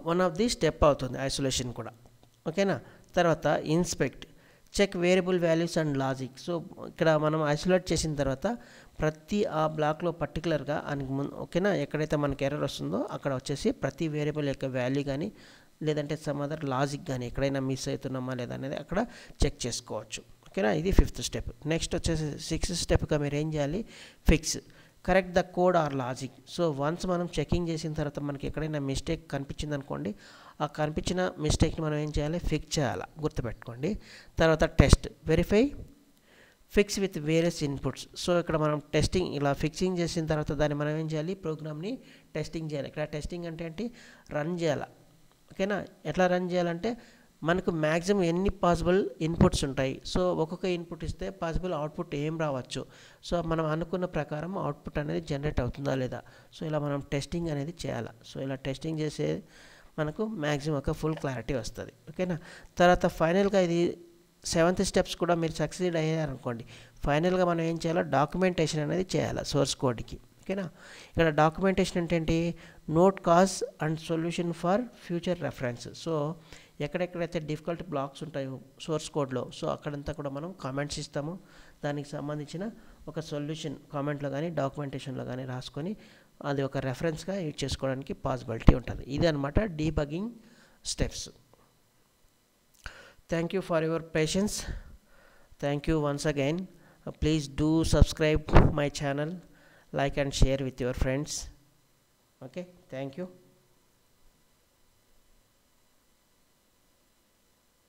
వన్ ఆఫ్ ది స్టెప్ అవుతుంది ఐసోలేషన్ కూడా. ఓకేనా, తర్వాత inspect, check variable values and logic. So ఇక్కడ మనం ఐసోలేట్ చేసిన తర్వాత ప్రతి ఆ బ్లాక్లో పర్టికులర్గా ఓకేనా, ఎక్కడైతే మనకి ఎర్రర్ వస్తుందో అక్కడ వచ్చేసి ప్రతి వేరియబుల్ యొక్క వాల్యూ కానీ లేదంటే సమ్ అదర్ లాజిక్ కానీ ఎక్కడైనా మిస్ అవుతున్నామా లేదా అనేది అక్కడ చెక్ చేసుకోవచ్చు. ఓకేనా, ఇది 5th స్టెప్. నెక్స్ట్ వచ్చేసి 6th స్టెప్గా మీరు ఏం చేయాలి, fix, correct the code or logic. So once మనం చెకింగ్ చేసిన తర్వాత మనకి ఎక్కడైనా మిస్టేక్ కనిపించింది అనుకోండి, ఆ కనిపించిన మిస్టేక్ని మనం ఏం చేయాలి, ఫిక్స్ చేయాలి, గుర్తుపెట్టుకోండి. తర్వాత test, verify, fix with various inputs. So ఇక్కడ మనం టెస్టింగ్ ఇలా ఫిక్సింగ్ చేసిన తర్వాత దాన్ని మనం ఏం చేయాలి, ప్రోగ్రామ్ని టెస్టింగ్ చేయాలి. ఇక్కడ టెస్టింగ్ అంటే ఏంటి, రన్ చేయాలి. ఓకేనా, ఎట్లా రన్ చేయాలంటే మనకు మ్యాక్సిమం ఎన్ని పాసిబుల్ ఇన్పుట్స్ ఉంటాయి, సో ఒక్కొక్క ఇన్పుట్ ఇస్తే పాసిబుల్ అవుట్పుట్ ఏం రావచ్చు, సో మనం అనుకున్న ప్రకారం అవుట్పుట్ అనేది జనరేట్ అవుతుందా లేదా, సో ఇలా మనం టెస్టింగ్ అనేది చేయాలి. సో ఇలా టెస్టింగ్ చేసే మనకు మ్యాక్సిమం ఒక ఫుల్ క్లారిటీ వస్తుంది. ఓకేనా, తర్వాత ఫైనల్గా ఇది 7th స్టెప్స్ కూడా మీరు సక్సీడ్ అయ్యారనుకోండి, ఫైనల్గా మనం ఏం చేయాలో డాక్యుమెంటేషన్ అనేది చేయాలి సోర్స్ కోడ్కి. ఓకేనా. ఇక్కడ డాక్యుమెంటేషన్ అంటే ఏంటి, note cause and solution for future reference. So ఎక్కడెక్కడైతే డిఫికల్ట్ బ్లాక్స్ ఉంటాయో సోర్స్ కోడ్లో, సో అక్కడంతా కూడా మనం కామెంట్స్ ఇస్తాము, దానికి సంబంధించిన ఒక సొల్యూషన్ కామెంట్లో కానీ డాక్యుమెంటేషన్లో కానీ రాసుకొని అది ఒక రెఫరెన్స్గా యూజ్ చేసుకోవడానికి పాసిబిలిటీ ఉంటుంది. ఇది అనమాట debugging steps. Thank you for your patience. Thank you once again. Please do subscribe my channel, like and share with your friends. Okay, thank you.